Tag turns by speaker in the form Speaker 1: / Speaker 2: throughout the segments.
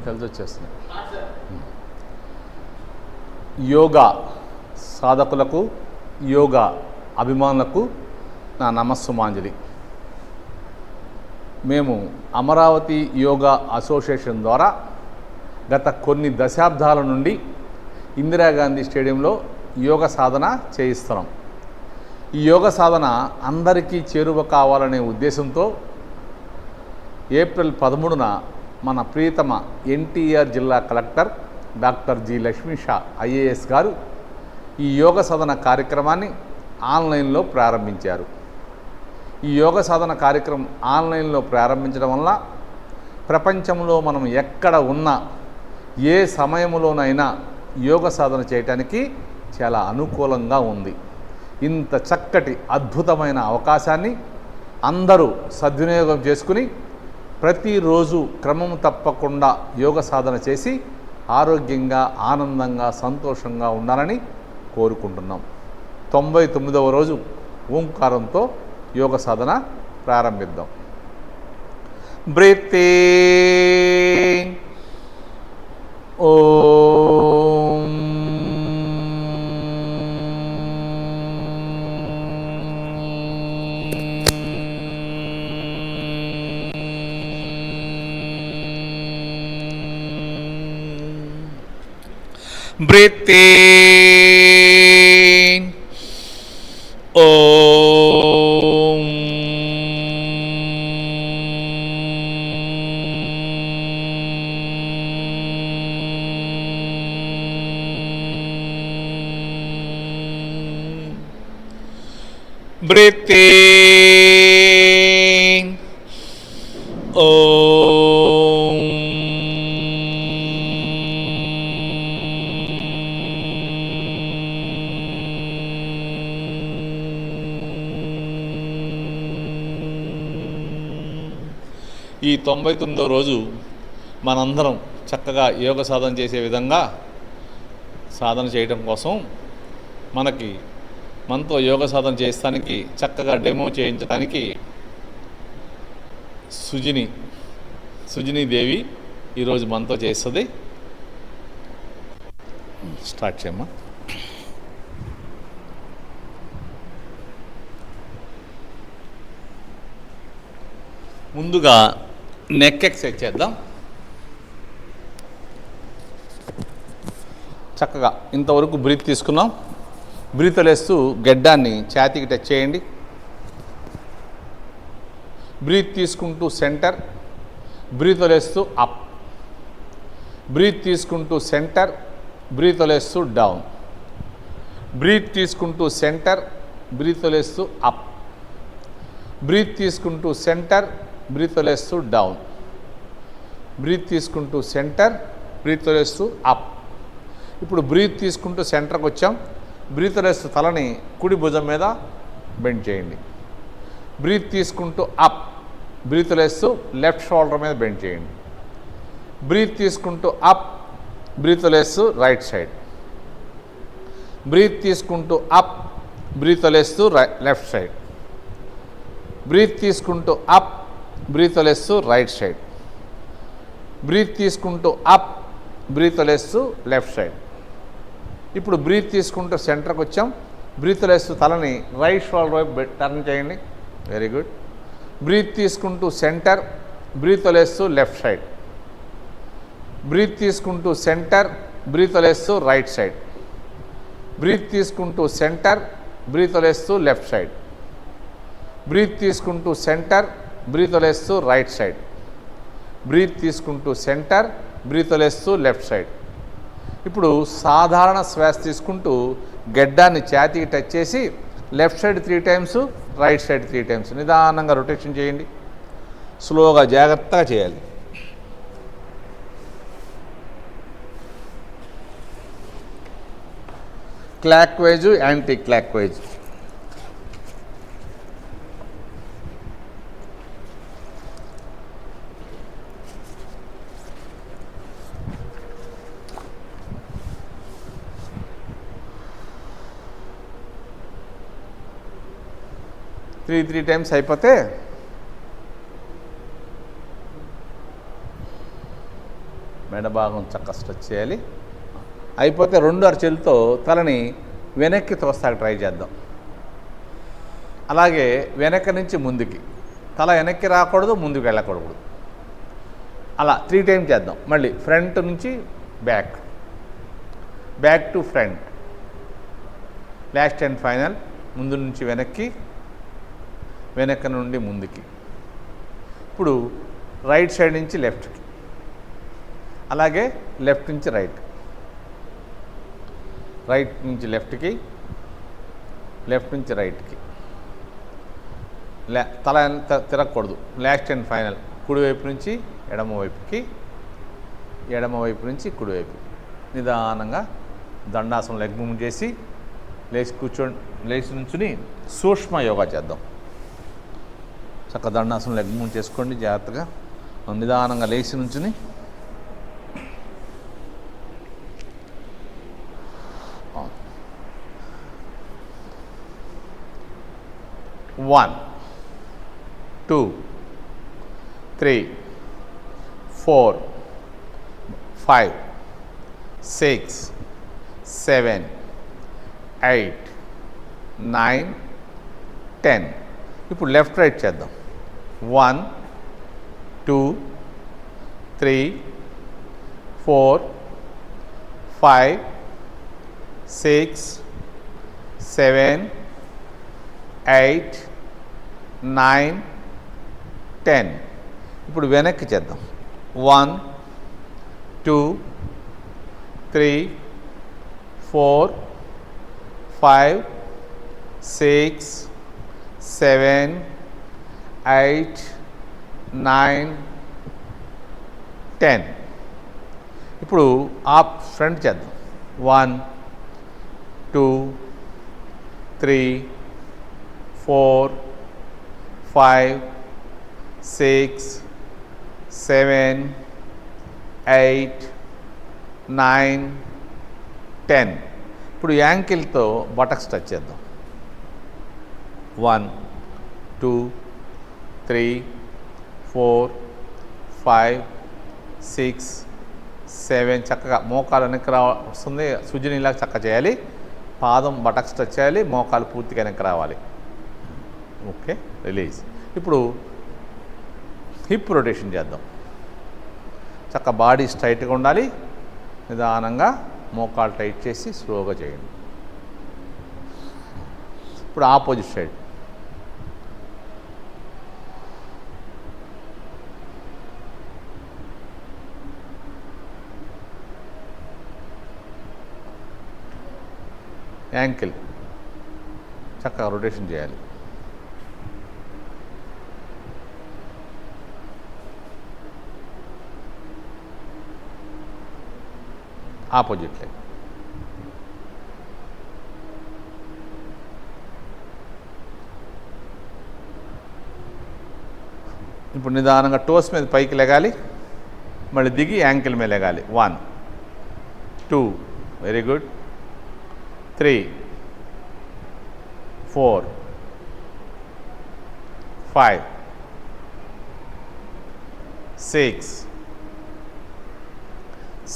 Speaker 1: కలిసి వచ్చేస్తున్నాయి. యోగా సాధకులకు, యోగా అభిమానులకు నా నమస్సుమాంజలి. మేము అమరావతి యోగా అసోసియేషన్ ద్వారా గత కొన్ని దశాబ్దాల నుండి ఇందిరాగాంధీ స్టేడియంలో యోగ సాధన చేయిస్తున్నాం. ఈ యోగ సాధన అందరికీ చేరువ కావాలనే ఉద్దేశంతో ఏప్రిల్ 13న మన ప్రియతమ ఎన్టీఆర్ జిల్లా collector doctor G Lakshmisha IAS గారు ఈ యోగ సాధన కార్యక్రమాన్ని ఆన్లైన్లో ప్రారంభించారు. ఈ యోగ సాధన కార్యక్రమం ఆన్లైన్లో ప్రారంభించడం వల్ల ప్రపంచంలో మనం ఎక్కడ ఉన్నా ఏ సమయంలోనైనా యోగ సాధన చేయటానికి చాలా అనుకూలంగా ఉంది. ఇంత చక్కటి అద్భుతమైన అవకాశాన్ని అందరూ సద్వినియోగం చేసుకుని ప్రతిరోజు క్రమం తప్పకుండా యోగ సాధన చేసి ఆరోగ్యంగా, ఆనందంగా, సంతోషంగా ఉండాలని కోరుకుంటున్నాం. 99వ రోజు ఓంకారంతో యోగ సాధన ప్రారంభిద్దాం. బ్రీతింగ్ ఓం బ్రీతింగ్ ఓం breathing Om ఈ 99వ రోజు మనందరం చక్కగా యోగ సాధన చేసే విధంగా సాధన చేయడం కోసం మనతో యోగ సాధన చేస్తానికి చక్కగా డెమో చేయించడానికి సుజిని దేవి ఈరోజు మనతో చేస్తుంది. స్టార్ట్ చేయమ్మా. ముందుగా నెక్ ఎక్సర్సైజ్ చేద్దాం. చక్కగా ఇంతవరకు బ్రీత్ తీసుకున్నాం. బ్రీత్ వదిలేస్తూ గెడ్డాన్ని ఛాతీకి టచ్ చేయండి. బ్రీత్ తీసుకుంటూ సెంటర్, బ్రీత్ వదిలేస్తూ అప్. బ్రీత్ తీసుకుంటూ సెంటర్, బ్రీత్ వదిలేస్తూ డౌన్. బ్రీత్ తీసుకుంటూ సెంటర్, బ్రీత్ వదిలేస్తూ అప్. బ్రీత్ తీసుకుంటూ సెంటర్, బ్రీత్ వదిలేస్తూ డౌన్. బ్రీత్ తీసుకుంటూ సెంటర్, బ్రీత్ వదిలేస్తూ అప్. ఇప్పుడు బ్రీత్ తీసుకుంటూ సెంటర్కి వచ్చాం. బ్రీత్ వదిలేస్తూ తలని కుడి భుజం మీద బెండ్ చేయండి. బ్రీత్ తీసుకుంటూ అప్, బ్రీత్ వదిలేస్తూ లెఫ్ట్ షోల్డర్ మీద బెండ్ చేయండి. బ్రీత్ తీసుకుంటూ అప్, బ్రీత్ వదిలేస్తూ రైట్ సైడ్. బ్రీత్ తీసుకుంటూ అప్, బ్రీత్ వదిలేస్తూ లెఫ్ట్ సైడ్. బ్రీత్ తీసుకుంటూ అప్, బ్రీత్ వదిలేస్తూ రైట్ సైడ్. బ్రీత్ తీసుకుంటూ అప్, బ్రీత్ వదిలేస్తూ లెఫ్ట్ సైడ్. ఇప్పుడు బ్రీత్ తీసుకుంటూ సెంటర్కి వచ్చాం. బ్రీత్ వదిలేస్తూ తలని రైట్ షోల్డర్ వైపు టర్న్ చేయండి. Very good. బ్రీత్ తీసుకుంటూ సెంటర్, బ్రీత్ వదిలేస్తూ లెఫ్ట్ సైడ్. బ్రీత్ తీసుకుంటూ సెంటర్, బ్రీత్ వదిలేస్తూ రైట్ సైడ్. బ్రీత్ తీసుకుంటూ సెంటర్, బ్రీత్ వదిలేస్తూ లెఫ్ట్ సైడ్. బ్రీత్ తీసుకుంటూ సెంటర్, బ్రీత్ వదిలేస్తూ రైట్ సైడ్. బ్రీత్ తీసుకుంటూ సెంటర్, బ్రీత్ వదిలేస్తూ లెఫ్ట్ సైడ్. ఇప్పుడు సాధారణ శ్వాస తీసుకుంటూ గెడ్డాన్ని ఛాతీకి టచ్ చేసి left side 3 times, right side 3 times నిదానంగా రొటేషన్ చేయండి. స్లోగా జాగ్రత్తగా చేయాలి. Clock wise, anti clock wise. Three times అయిపోతే మెడ భాగం చక్కగా స్ట్రెచ్ చేయాలి. అయిపోతే 2 అరచేతులతో తలని వెనక్కి తోస్తాకి ట్రై చేద్దాం. అలాగే వెనక్కి నుంచి ముందుకి, తల వెనక్కి రాకూడదు, ముందుకు వెళ్ళకూడదు. అలా 3 టైమ్స్ చేద్దాం. మళ్ళీ ఫ్రంట్ నుంచి back, back to front, last and final. ముందు నుంచి వెనక్కి, వెనక్కి నుండి ముందుకి. ఇప్పుడు రైట్ సైడ్ నుంచి లెఫ్ట్కి, అలాగే లెఫ్ట్ నుంచి రైట్, రైట్ నుంచి లెఫ్ట్కి, లెఫ్ట్ నుంచి రైట్కి. తల తిరగకూడదు. లాస్ట్ అండ్ ఫైనల్ కుడివైపు నుంచి ఎడమవైపుకి, ఎడమవైపు నుంచి కుడివైపు. నిదానంగా దండాసనం లెగ్ మూవ్ చేసి లేచి కూర్చోండి. లేచి నుంచుని సూక్ష్మ యోగా చేద్దాం. చక్కగా దండాసనం లెగ్ మూవ్ చేసుకోండి. జాగ్రత్తగా నిదానంగా లేచి నుంచుని One, 2, 3, 4, 5, 6, 7, 8, 9, 10. ఇప్పుడు లెఫ్ట్ రైట్ చేద్దాం. 1, 2, 3, 4, 5, 6, 7, 8, 9, 10. ఇప్పుడు వెనక్కి చేద్దాం. 1, 2, 3, 4, 5, 6, 7, 8, 9, 10. ఇప్పుడు ఫ్రంట్ చేద్దాం. 1, 2, 3, 4, 5, 6, 7, 8, 9, 10. ఇప్పుడు యాంకిల్తో బటక్స్ టచ్ చేద్దాం. 1, 2, 3, 4, 5, 6, 7. చక్కగా మోకాలు వెనక్కి వస్తుంది. సుజునిలాగా చక్కగా చేయాలి. పాదం బటక్స్ టచ్ చేయాలి. మోకాలు పూర్తిగా వెనక్కి రావాలి. Okay, release. ఇప్పుడు హిప్ రొటేషన్ చేద్దాం. చక్క బాడీ స్ట్రైట్గా ఉండాలి. నిదానంగా మోకాలు టైట్ చేసి స్లోగా చేయండి. ఇప్పుడు ఆపోజిట్ సైడ్. యాంకిల్ చక్కగా రొటేషన్ చేయాలి. Opposite leg. ఇప్పుడు నిదానంగా టోస్ మీద పైకి లెగాలి. మళ్ళీ దిగి యాంకిల్ మీద లెగాలి. 1, 2, వెరీ గుడ్. 3, 4, 5, 6,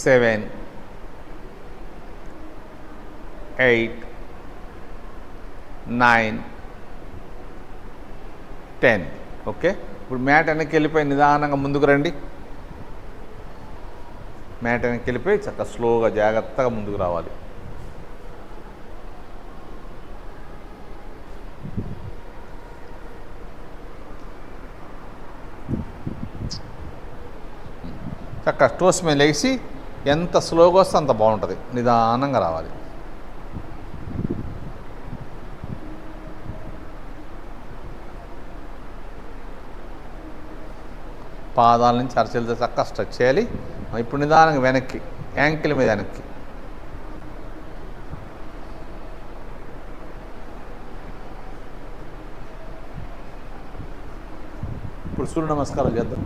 Speaker 1: 7, 8, 9, 10. ఓకే, ఇప్పుడు మ్యాట్ వెనక్కి వెళ్ళిపోయి నిదానంగా ముందుకు రండి. మ్యాట్ వెనక్కి వెళ్ళిపోయి చక్కగా స్లోగా జాగ్రత్తగా ముందుకు రావాలి. చక్కగా టోస్ మీద లేచి ఎంత స్లోగా వస్తే అంత బాగుంటుంది. నిదానంగా రావాలి. పాదాల నుంచి అరచేలతో చక్కగా స్ట్రెచ్ చేయాలి. ఇప్పుడు నిదానంగా వెనక్కి, యాంకిల్ మీద వెనక్కి. ఇప్పుడు సూర్య నమస్కారం చేద్దాం.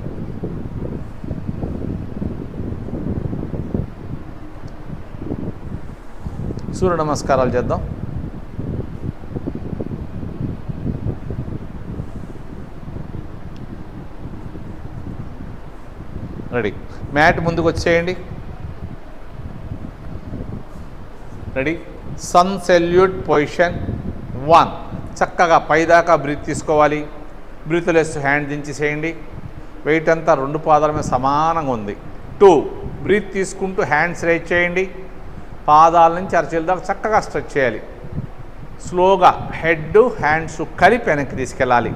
Speaker 1: సూర్య నమస్కారాలు చేద్దాం. రెడీ. మ్యాట్ ముందుకు వచ్చేయండి. రెడీ. Sun salute position 1. చక్కగా పైదాకా బ్రీత్ తీసుకోవాలి. బ్రీత్ లెస్ హ్యాండ్ దించేసేయండి. వెయిట్ అంతా 2 పాదాల మీద సమానంగా ఉంది. 2. బ్రీత్ తీసుకుంటూ హ్యాండ్స్ రైజ్ చేయండి. పాదాల నుంచి అరచేతుల దాకా చక్కగా స్ట్రెచ్ చేయాలి. స్లోగా హెడ్ హ్యాండ్స్ కలిపి వెనక్కి తీసుకెళ్ళాలి.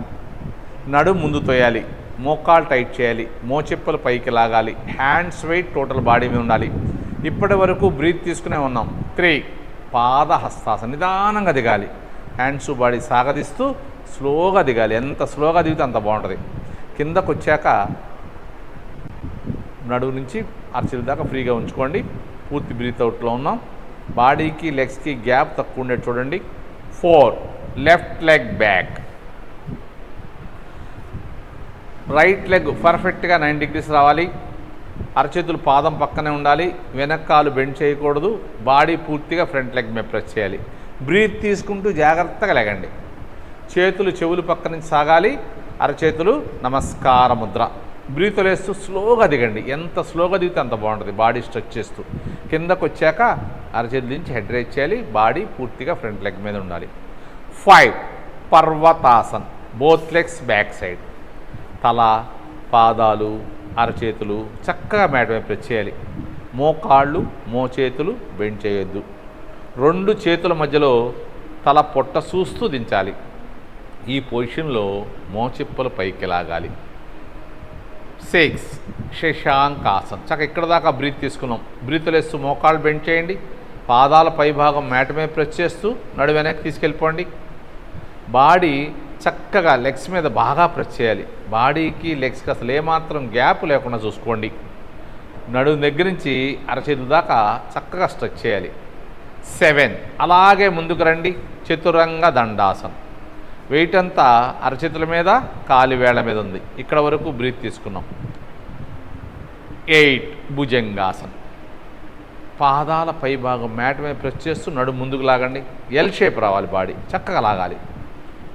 Speaker 1: నడుము ముందు తోయాలి. మోకాలు టైట్ చేయాలి. మోచెప్పలు పైకి లాగాలి. హ్యాండ్స్ వెయిట్ టోటల్ బాడీ మీద ఉండాలి. ఇప్పటి వరకు బ్రీత్ తీసుకునే ఉన్నాం. 3. పాద హస్తాసన. నిదానంగా దిగాలి. హ్యాండ్స్ బాడీ సాగదీస్తూ స్లోగా దిగాలి. ఎంత స్లోగా దిగితే అంత బాగుంటుంది. కిందకు వచ్చాక నడుము నుంచి అరచేతుల దాకా ఫ్రీగా ఉంచుకోండి. పూర్తి బ్రీత్ అవుట్లో ఉన్నాం. బాడీకి లెగ్స్కి గ్యాప్ తక్కువ ఉండేది చూడండి. 4. Left leg back. Right leg పర్ఫెక్ట్గా 9 degrees రావాలి. అరచేతులు పాదం పక్కనే ఉండాలి. వెనక్కాలు బెండ్ చేయకూడదు. బాడీ పూర్తిగా ఫ్రంట్ లెగ్ మీద ప్రెస్ చేయాలి. బ్రీత్ తీసుకుంటూ జాగ్రత్తగా లెగండి. చేతులు చెవులు పక్క నుంచి సాగాలి. అరచేతులు నమస్కార ముద్ర. బ్రీత్ లేస్తూ స్లోగా దిగండి. ఎంత స్లోగా దిగితే అంత బాగుంటుంది. బాడీ స్ట్రెచ్ చేస్తూ కిందకు వచ్చాక అరచేతుల నుంచి హెడ్ రైజ్ చేయాలి. బాడీ పూర్తిగా ఫ్రంట్ లెగ్ మీద ఉండాలి. 5. పర్వతాసన్. Both legs back side. తల, పాదాలు, అరచేతులు చక్కగా మ్యాట్ మీద ప్రెస్ చేయాలి. మోకాళ్ళు, మోచేతులు బెండ్ చేయొద్దు. 2 చేతుల మధ్యలో తల పొట్ట చూస్తూ దించాలి. ఈ పొజిషన్లో మోచెప్పలు పైకి లాగాలి. 6. శశాంకాసన్. చక్క ఇక్కడ దాకా బ్రీత్ తీసుకున్నాం. బ్రీత్ లేస్తూ మోకాళ్ళు బెండ్ చేయండి. పాదాల పై భాగం మ్యాట్ మీద ప్రెస్ చేస్తూ నడు వెనక్కి తీసుకెళ్ళిపోండి. బాడీ చక్కగా లెగ్స్ మీద బాగా ప్రెస్ చేయాలి. బాడీకి లెగ్స్కి అసలు ఏమాత్రం గ్యాప్ లేకుండా చూసుకోండి. నడుము దగ్గర నుంచి అరచేతుల దాకా చక్కగా స్ట్రెచ్ చేయాలి. 7. అలాగే ముందుకు రండి. చతురంగ దండాసనం. వెయిట్ అంతా అరచేతుల మీద, కాలి వేళ్ల మీద ఉంది. ఇక్కడ వరకు బ్రీత్ తీసుకున్నాం. 8. భుజంగాసనం. పాదాల పై భాగం మ్యాట్ మీద ప్రెస్ చేస్తూ నడుము ముందుకు లాగండి. ఎల్ షేప్ రావాలి. బాడీ చక్కగా లాగాలి.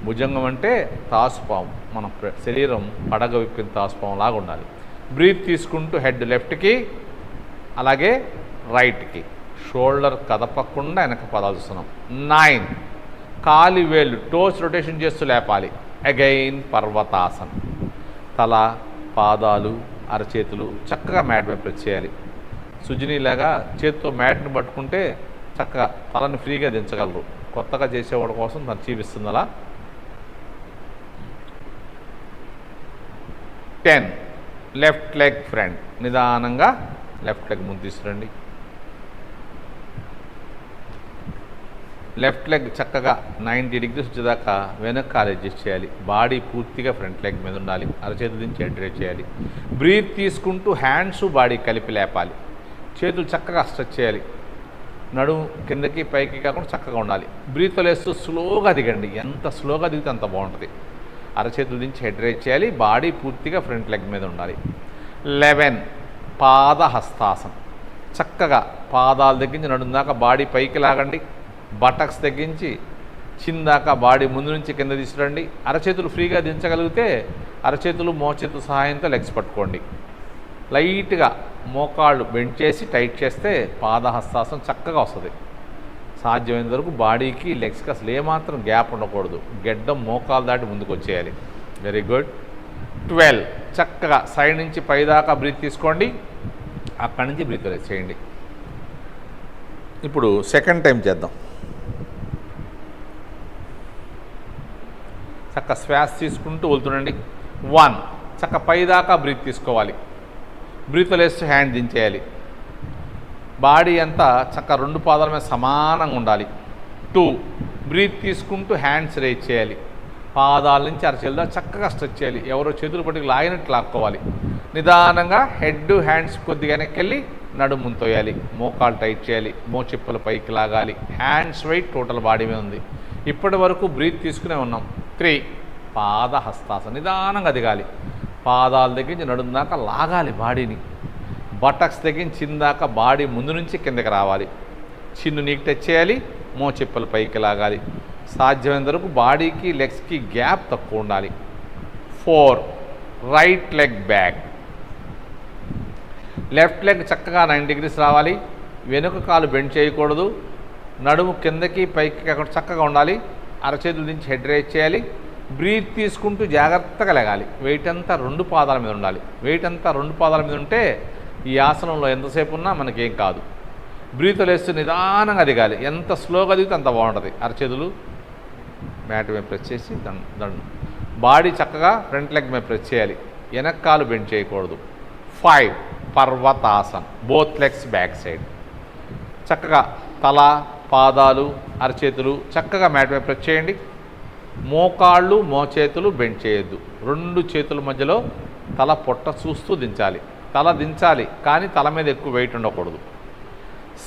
Speaker 1: భుజంగం అంటే తాసుపాము. మన శరీరం పడగ విప్పిన తాసుపాము లాగా ఉండాలి. బ్రీత్ తీసుకుంటూ హెడ్ లెఫ్ట్కి, అలాగే రైట్కి. షోల్డర్ కదపకుండా వెనక పదాలు చూస్తున్నాం. 9. కాలి వేళ్ళు టోస్ రొటేషన్ చేస్తూ లేపాలి. అగైన్ పర్వతాసన్. తల, పాదాలు, అరచేతులు చక్కగా మ్యాట్ మీద ప్రెస్ చేయాలి. సుజినీలాగా చేతితో మ్యాట్ని పట్టుకుంటే చక్కగా తలని ఫ్రీగా దించగలరు. కొత్తగా చేసేవాడి కోసం తను చూపిస్తుంది అలా. 10. Left leg front. నిదానంగా లెఫ్ట్ లెగ్ ముందు తీసుకురండి. లెఫ్ట్ లెగ్ చక్కగా 90 degrees వచ్చేదాకా వెనక్కి అడ్జస్ట్ చేయాలి. బాడీ పూర్తిగా ఫ్రంట్ లెగ్ మీద ఉండాలి. అరచేతుల నుంచి హెడ్ చేయాలి. బ్రీత్ తీసుకుంటూ హ్యాండ్స్ బాడీ కలిపి లేపాలి. చేతులు చక్కగా స్ట్రెచ్ చేయాలి. నడుము కిందకి పైకి కాకుండా చక్కగా ఉండాలి. బ్రీత్ లేస్తూ స్లోగా దిగండి. ఎంత స్లోగా దిగితే అంత బాగుంటుంది. అరచేతుల నుంచి హెడ్ రైజ్ చేయాలి. బాడీ పూర్తిగా ఫ్రంట్ లెగ్ మీద ఉండాలి. 11. పాద హస్తాసనం. చక్కగా పాదాల దగ్గర నుంచి నడుము దాకా బాడీ పైకి లాగండి. బటక్స్ తగ్గించి చిందాక బాడీ ముందు నుంచి కింద తీసుకురండి. అరచేతులు ఫ్రీగా దించగలిగితే అరచేతులు మోచేతుల సహాయంతో లెగ్స్ పట్టుకోండి. లైట్గా మోకాళ్ళు బెండ్ చేసి టైట్ చేస్తే పాదహస్తాసనం చక్కగా వస్తుంది. సాధ్యమైనంత వరకు బాడీకి లెగ్స్కి అసలు ఏమాత్రం గ్యాప్ ఉండకూడదు. గెడ్డం మోకాలు దాటి ముందుకు వచ్చేయాలి. Very good. 12. చక్కగా సైడ్ నుంచి పైదాకా బ్రీత్ తీసుకోండి. అక్కడి నుంచి బ్రీత్ రిలీజ్ చేయండి. ఇప్పుడు సెకండ్ టైం చేద్దాం. చక్క శ్వాస తీసుకుంటూ వెళ్తుండండి. 1. చక్క పైదాకా బ్రీత్ తీసుకోవాలి. బ్రీత్ లేస్తూ హ్యాండ్ దించేయాలి. బాడీ అంతా చక్క 2 పాదాల మీద సమానంగా ఉండాలి. 2. బ్రీత్ తీసుకుంటూ హ్యాండ్స్ రైజ్ చేయాలి. పాదాల నుంచి అరచేతులు చక్కగా స్ట్రెచ్ చేయాలి. ఎవరో చేతులు పట్టుకు లాగినట్టు లాక్కోవాలి. నిదానంగా హెడ్ హ్యాండ్స్ కొద్దిగా వెనక్కి వెళ్ళి నడుము ముందు తోయాలి. మోకాలు టైట్ చేయాలి. మోచెప్పలు పైకి లాగాలి. హ్యాండ్స్ వెయిట్ టోటల్ బాడీ మీద ఉంది. ఇప్పటి వరకు బ్రీత్ తీసుకునే ఉన్నాం. 3. పాద హస్తాసనం. నిదానంగా దిగాలి. పాదాల దగ్గర నుంచి నడుము దాకా లాగాలి బాడీని. బటక్స్ దగ్గర చిందాక బాడీ ముందు నుంచి కిందకి రావాలి. చిన్ను నీకు టచ్ చేయాలి. మోచెప్పలు పైకి లాగాలి. సాధ్యమైనంత వరకు బాడీకి లెగ్స్కి గ్యాప్ తక్కువ ఉండాలి. 4. Right leg back. Left leg చక్కగా 90 degrees రావాలి. వెనుక కాలు బెండ్ చేయకూడదు. నడుము కిందకి పైకి కాకుండా చక్కగా ఉండాలి. అరచేతుల నుంచి హెడ్ రైజ్ చేయాలి. బ్రీత్ తీసుకుంటూ జాగ్రత్తగా లెగాలి. వెయిట్ అంతా 2 పాదాల మీద ఉండాలి. వెయిట్ అంతా 2 పాదాల మీద ఉంటే ఈ ఆసనంలో ఎంతసేపు ఉన్నా మనకేం కాదు. బ్రీత్ వదిలేస్తూ నిదానంగా దిగాలి. ఎంత స్లోగా దిగితే అంత బాగుంటుంది. అరచేతులు మ్యాట్ మీద ప్రెస్ చేసి దండు. బాడీ చక్కగా ఫ్రంట్ లెగ్ మీద ప్రెస్ చేయాలి. వెనక్కాలు బెండ్ చేయకూడదు. 5 పర్వతాసన్, బోత్ లెగ్స్ బ్యాక్ సైడ్. చక్కగా తల, పాదాలు, అరచేతులు చక్కగా మ్యాట్ మీద ప్రెస్ చేయండి. మోకాళ్ళు, మోచేతులు బెండ్ చేయొద్దు. 2 చేతుల మధ్యలో తల పొట్ట చూస్తూ దించాలి. తల దించాలి కానీ తల మీద ఎక్కువ వెయిట్ ఉండకూడదు.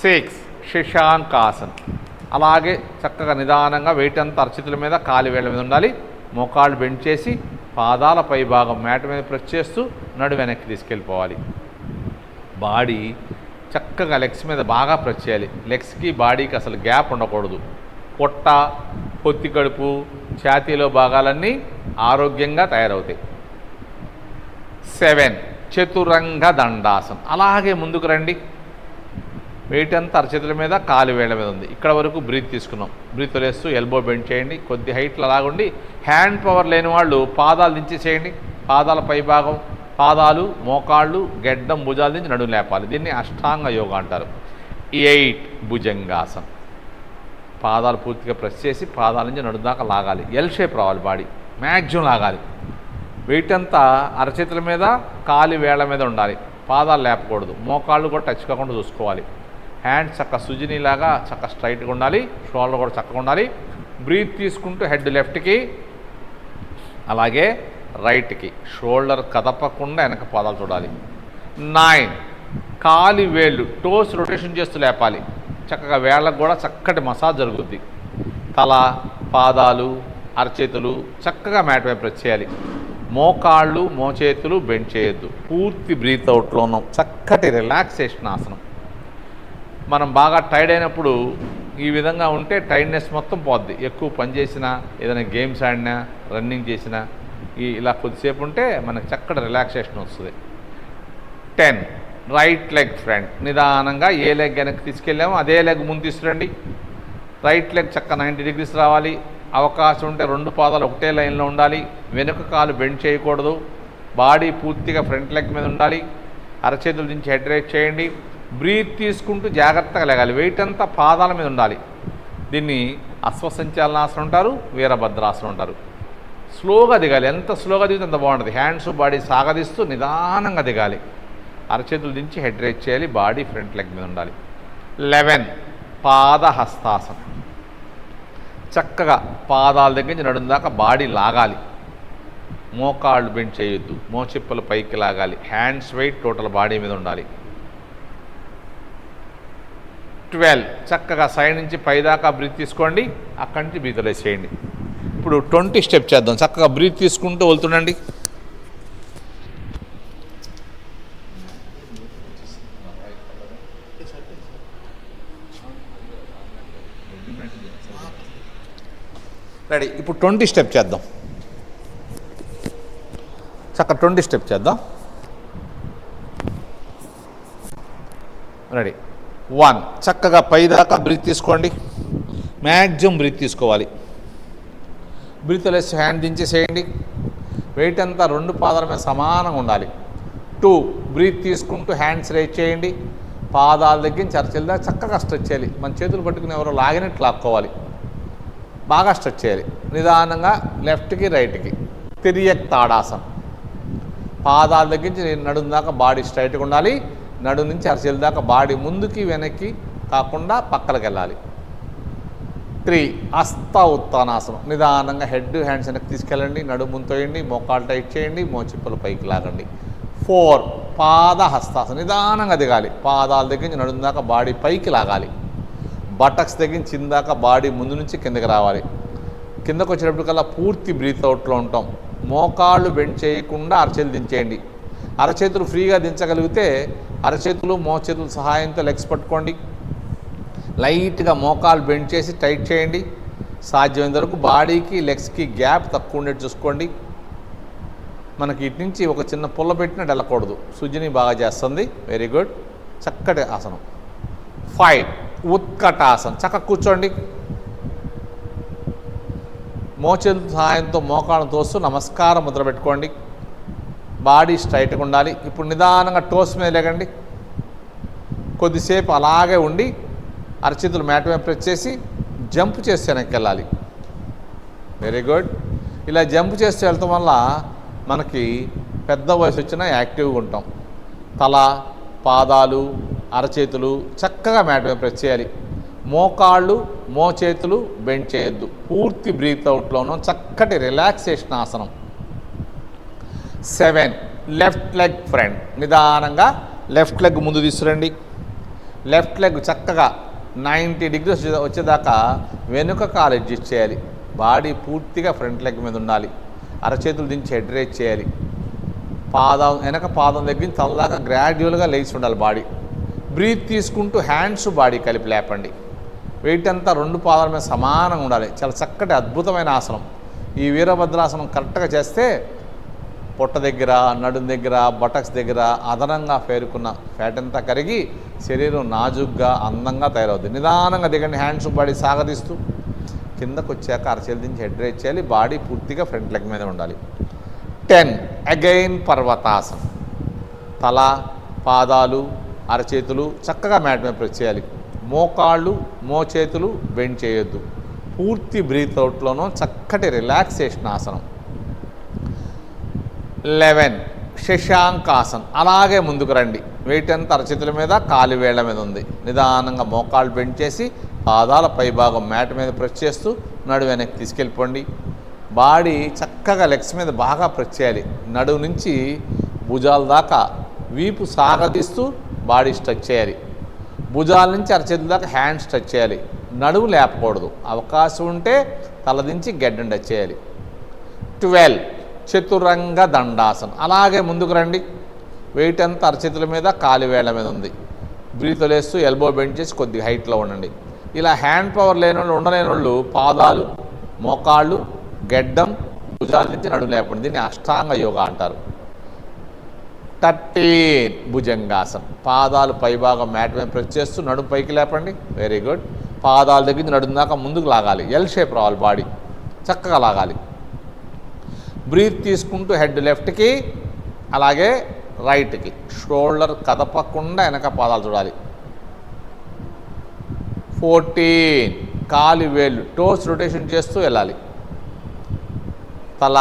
Speaker 1: 6 శశాంకాసన్. అలాగే చక్కగా నిదానంగా వెయిట్ అంతా అరచేతుల మీద, కాలి వేళ్ళ మీద ఉండాలి. మోకాళ్ళు బెండ్ చేసి పాదాల పై భాగం మ్యాట్ మీద ప్రెస్ చేస్తూ నడు వెనక్కి తీసుకెళ్ళిపోవాలి. బాడీ చక్కగా లెగ్స్ మీద బాగా ప్రెస్ చేయాలి. లెగ్స్కి బాడీకి అసలు గ్యాప్ ఉండకూడదు. పొట్ట, పొత్తి కడుపు, ఛాతీలో భాగాలన్నీ ఆరోగ్యంగా తయారవుతాయి. 7 చతురంగ దండాసనం. అలాగే ముందుకు రండి. వెయిట్ అంతా అరచేతుల మీద, కాలు వేళ్ళ మీద ఉంది. ఇక్కడ వరకు బ్రీత్ తీసుకున్నాం. బ్రీత్ వదిలేస్తూ ఎల్బో బెండ్ చేయండి. కొద్ది హైట్లో అలాగుండి హ్యాండ్ పవర్ లేని వాళ్ళు పాదాలు దించేసేయండి. పాదాల పై భాగం, పాదాలు, మోకాళ్ళు, గెడ్డం, భుజాలు దించి నడుము లేపాలి. దీన్ని అష్టాంగ యోగా అంటారు. 8 భుజంగాసనం. పాదాలు పూర్తిగా ప్రెస్ చేసి పాదాల నుంచి నడుము దాకా లాగాలి. ఎల్ షేప్ రావాలి. బాడీ మ్యాక్సిమం లాగాలి. వెయిట్ అంతా అరచేతుల మీద, కాలి వేళ్ల మీద ఉండాలి. పాదాలు లేపకూడదు. మోకాళ్ళు కూడా టచ్ కాకుండా చూసుకోవాలి. హ్యాండ్స్ చక్క సుజినీలాగా చక్క స్ట్రైట్గా ఉండాలి. షోల్డర్ కూడా చక్కగా ఉండాలి. బ్రీత్ తీసుకుంటూ హెడ్ లెఫ్ట్కి, అలాగే రైట్కి. షోల్డర్ కదపకుండా వెనక పాదాలు చూడాలి. 9 కాలి వేళ్ళు, టోస్ రొటేషన్ చేస్తూ లేపాలి. చక్కగా వేళ్ళకు కూడా చక్కటి మసాజ్ జరుగుద్ది. తల, పాదాలు, అరచేతులు చక్కగా మ్యాట్ వైపు ప్రెస్ చేయాలి. మోకాళ్ళు, మోచేతులు బెండ్ చేయొద్దు. పూర్తి బ్రీత్ అవుట్లో ఉన్నాం. చక్కటి రిలాక్సేషన్ ఆసనం. మనం బాగా టైర్డ్ అయినప్పుడు ఈ విధంగా ఉంటే టైర్డ్నెస్ మొత్తం పోద్ది. ఎక్కువ పని చేసినా, ఏదైనా గేమ్స్ ఆడినా, రన్నింగ్ చేసినా ఇలా కొద్దిసేపు ఉంటే మనకు చక్కటి రిలాక్సేషన్ వస్తుంది. 10 రైట్ లెగ్ ఫ్రంట్. నిదానంగా ఏ లెగ్ వెనక్కి తీసుకెళ్ళామో అదే లెగ్ ముందు తీసుకురండి. రైట్ లెగ్ చక్క 90 degrees రావాలి. అవకాశం ఉంటే 2 పాదాలు ఒకటే లైన్లో ఉండాలి. వెనుక కాలు బెండ్ చేయకూడదు. బాడీ పూర్తిగా ఫ్రంట్ లెగ్ మీద ఉండాలి. అరచేతుల నుంచి హెడ్ రైజ్ చేయండి. బ్రీత్ తీసుకుంటూ జాగ్రత్తగా లెగాలి. వెయిట్ అంతా పాదాల మీద ఉండాలి. దీన్ని అశ్వసంచాలనాసనం అంటారు, వీరభద్రాసనం అంటారు. స్లోగా దిగాలి. ఎంత స్లోగా దిగితే అంత బాగుంటుంది. హ్యాండ్స్, బాడీ సాగదీస్తూ నిదానంగా దిగాలి. అరచేతుల నుంచి హెడ్ రైజ్ చేయాలి. బాడీ ఫ్రంట్ లెగ్ మీద ఉండాలి. 11 పాదహస్తాసనం. చక్కగా పాదాల దగ్గర నుంచి నడుము దాకా బాడీ లాగాలి. మోకాళ్ళు బెండ్ చేయొద్దు. మోచిప్పలు పైకి లాగాలి. హ్యాండ్స్ వెయిట్ టోటల్ బాడీ మీద ఉండాలి. 12 చక్కగా సైడ్ నుంచి పైదాకా బ్రీత్ తీసుకోండి. అక్కడి నుంచి బ్రీత్ వదిలేసేయండి. ఇప్పుడు 20 స్టెప్ చేద్దాం. చక్కగా బ్రీత్ తీసుకుంటూ వెళ్తుండండి. రెడీ. ఇప్పుడు 20 స్టెప్ చేద్దాం. చక్కగా 20 స్టెప్ చేద్దాం. రెడీ. 1 చక్కగా పైదాకా బ్రీత్ తీసుకోండి. మ్యాక్సిమం బ్రీత్ తీసుకోవాలి. బ్రీత్ వదిలేసి హ్యాండ్ దించేసేయండి. వెయిట్ అంతా 2 పాదాల మీద సమానంగా ఉండాలి. 2 బ్రీత్ తీసుకుంటూ హ్యాండ్స్ రైజ్ చేయండి. పాదాల దగ్గర నుంచి అరచేతుల దాకా చక్కగా స్ట్రెచ్ చేయాలి. మన చేతులు పట్టుకుని ఎవరో లాగినట్టు లాక్కోవాలి. బాగా స్ట్రెచ్ చేయాలి. నిదానంగా లెఫ్ట్కి, రైట్కి. తిరియక్ తాడాసనం. పాదాల దగ్గర నుంచి నడుము దాకా బాడీ స్ట్రైట్గా ఉండాలి. నడుము నుంచి అరచేతుల దాకా బాడీ ముందుకి వెనక్కి కాకుండా పక్కలకు వెళ్ళాలి. 3 హస్త ఉత్తానాసనం. నిదానంగా హెడ్, హ్యాండ్స్ వెనక్కి తీసుకెళ్ళండి. నడుము ముంతోయండి. మోకాలు టైట్ చేయండి. మోచిప్పలు పైకి లాగండి. 4 పాద హస్తాసనం. నిదానంగా దిగాలి. పాదాల దగ్గర నుంచి నడుము దాకా బాడీ పైకి లాగాలి. బటక్స్ దగ్గర చిందాక బాడీ ముందు నుంచి కిందకి రావాలి. కిందకు వచ్చేటప్పటికల్లా పూర్తి బ్రీత్ అవుట్లో ఉంటాం. మోకాళ్ళు బెండ్ చేయకుండా అరచేతులు దించేయండి. అరచేతులు ఫ్రీగా దించగలిగితే అరచేతులు, మోచేతుల సహాయంతో లెగ్స్ పట్టుకోండి. లైట్గా మోకాలు బెండ్ చేసి టైట్ చేయండి. సాధ్యమైనంత వరకు బాడీకి, లెగ్స్కి గ్యాప్ తక్కువ ఉండేది చూసుకోండి. మనకి ఇటు నుంచి ఒక చిన్న పుల్ల పెట్టినట్టు వెళ్ళకూడదు. సుజిని బాగా చేస్తుంది. Very good. చక్కటి ఆసనం. 5 ఉత్కటాసనం. చక్కగా కూర్చోండి. మోచేతుల సహాయంతో మోకాళ్ళను తోస్తూ నమస్కారం ముద్ర పెట్టుకోండి. బాడీ స్ట్రైట్గా ఉండాలి. ఇప్పుడు నిదానంగా టోస్ మీద లేకండి. కొద్దిసేపు అలాగే ఉండి అరచేతులు మ్యాట్ మీద ప్రెస్ చేసి జంప్ చేస్తే వెనక్కి వెళ్ళాలి. Very good. ఇలా జంప్ చేస్తే వెళ్తాం వల్ల మనకి పెద్ద వయసు వచ్చినా యాక్టివ్గా ఉంటాం. తల, పాదాలు, అరచేతులు చక్కగా మ్యాట్ మీద ప్రెస్ చేయాలి. మోకాళ్ళు, మోచేతులు బెండ్ చేయొద్దు. పూర్తి బ్రీత్ అవుట్లోనూ చక్కటి రిలాక్సేషన్ ఆసనం. 7 లెఫ్ట్ లెగ్ ఫ్రంట్. నిదానంగా లెఫ్ట్ లెగ్ ముందు తీసుకురండి. లెఫ్ట్ లెగ్ చక్కగా 90 డిగ్రీస్ వచ్చేదాకా వెనుక కాలు అడ్జస్ట్ చేయాలి. బాడీ పూర్తిగా ఫ్రంట్ లెగ్ మీద ఉండాలి. అరచేతులు దించి హెడ్ రేజ్ చేయాలి. వెనక పాదం దగ్గర నుంచి తలదాకా గ్రాడ్యువల్గా లేచి ఉండాలి బాడీ. బ్రీత్ తీసుకుంటూ హ్యాండ్స్ బాడీ కలిపి లేపండి. వెయిట్ అంతా 2 పాదాల మీద సమానంగా ఉండాలి. చాలా చక్కటి అద్భుతమైన ఆసనం. ఈ వీరభద్రాసనం కరెక్ట్గా చేస్తే పొట్ట దగ్గర, నడుం దగ్గర, బటక్స్ దగ్గర అదనంగా పేరుకున్న ఫ్యాట్ అంతా కరిగి శరీరం నాజుగ్గా అందంగా తయారవుతుంది. నిదానంగా దిగండి. హ్యాండ్స్ బాడీ సాగదీస్తూ కిందకు వచ్చాక అరచేతుల నుంచి హెడ్ రేజ్ చేయాలి. బాడీ పూర్తిగా ఫ్రంట్ లెగ్ మీద ఉండాలి. 10 అగైన్ పర్వతాసనం. తల, పాదాలు, అరచేతులు చక్కగా మ్యాట్ మీద ప్రెస్ చేయాలి. మోకాళ్ళు, మోచేతులు బెండ్ చేయొద్దు. పూర్తి బ్రీత్ అవుట్లోనూ చక్కటి రిలాక్సేషన్ ఆసనం. 11 శశాంకాసనం. అలాగే ముందుకు రండి. వెయిట్ అంతా అరచేతుల మీద, కాలి వేళ్ల మీద ఉంది. నిదానంగా మోకాళ్ళు బెండ్ చేసి పాదాల పైభాగం మ్యాట్ మీద ప్రెస్ చేస్తూ నడు వెనక్కి తీసుకెళ్ళిపోండి. బాడీ చక్కగా లెగ్స్ మీద బాగా ప్రెస్ చేయాలి. నడువు నుంచి భుజాల దాకా వీపు సాగదీస్తూ బాడీ స్ట్రెచ్ చేయాలి. భుజాల నుంచి అరచేతుల దాకా హ్యాండ్ స్ట్రెచ్ చేయాలి. నడువు లేపకూడదు. అవకాశం ఉంటే తలదించి గెడ్డం టచ్ చేయాలి. 12 చతురంగ దండాసనం. అలాగే ముందుకు రండి. వెయిట్ అంతా అరచేతుల మీద, కాలి వేళ్ల మీద ఉంది. బ్రీత్ వదిలేస్తూ ఎల్బో బెండ్ చేసి కొద్దిగా హైట్లో ఉండండి. ఇలా హ్యాండ్ పవర్ లేని వాళ్ళు, ఉండలేని వాళ్ళు పాదాలు, మోకాళ్ళు, గెడ్డం, భుజాల నుంచి నడుము లేపండి. దీన్ని అష్టాంగ యోగా అంటారు. 13 భుజంగాసనం. పాదాలు పైభాగం మ్యాట్ మీద ప్రెస్ చేస్తూ నడుము పైకి లేపండి. Very good. పాదాల దగ్గర నుంచి నడుము దాకా ముందుకు లాగాలి. ఎల్ షేప్ రావాలి. బాడీ చక్కగా లాగాలి. బ్రీత్ తీసుకుంటూ హెడ్ లెఫ్ట్కి, అలాగే రైట్కి. షోల్డర్ కదపకుండా వెనక పాదాలు చూడాలి. 14 కాలి వేళ్ళు టోస్ రొటేషన్ చేస్తూ వెళ్ళాలి. తల,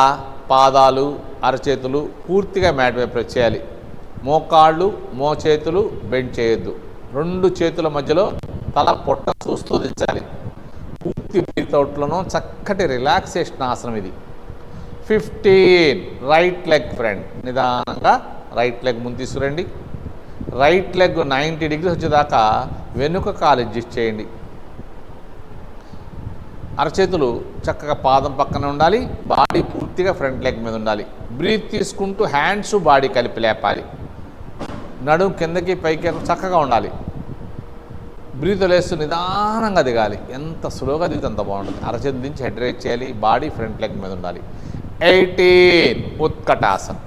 Speaker 1: పాదాలు, అరచేతులు పూర్తిగా మ్యాట్ మీద ప్రెస్ చేయాలి. మోకాళ్ళు, మోచేతులు బెండ్ చేయొద్దు. 2 చేతుల మధ్యలో తల పొట్ట చూస్తూ దించాలి. పూర్తి బ్రీత్ అవుట్లోనూ చక్కటి రిలాక్సేషన్ ఆసనం ఇది. 15 రైట్ లెగ్ ఫ్రంట్. నిదానంగా రైట్ లెగ్ ముందు తీసుకురండి. రైట్ లెగ్ 90 డిగ్రీస్ వచ్చేదాకా వెనుక కాలు అడ్జస్ట్ చేయండి. అరచేతులు చక్కగా పాదం పక్కన ఉండాలి. బాడీ పూర్తిగా ఫ్రంట్ లెగ్ మీద ఉండాలి. బ్రీత్ తీసుకుంటూ హ్యాండ్స్ బాడీ కలిపి లేపాలి. నడుము కిందకి పైకి చక్కగా ఉండాలి. బ్రీత్ వదిలేస్తూ నిదానంగా దిగాలి. ఎంత స్లోగా దిగితే అంత బాగుంటుంది. అరచేతుల నుంచి హెడ్ రేజ్ చేయాలి. బాడీ ఫ్రంట్ లెగ్ మీద ఉండాలి. 18 ఉత్కటాసనం.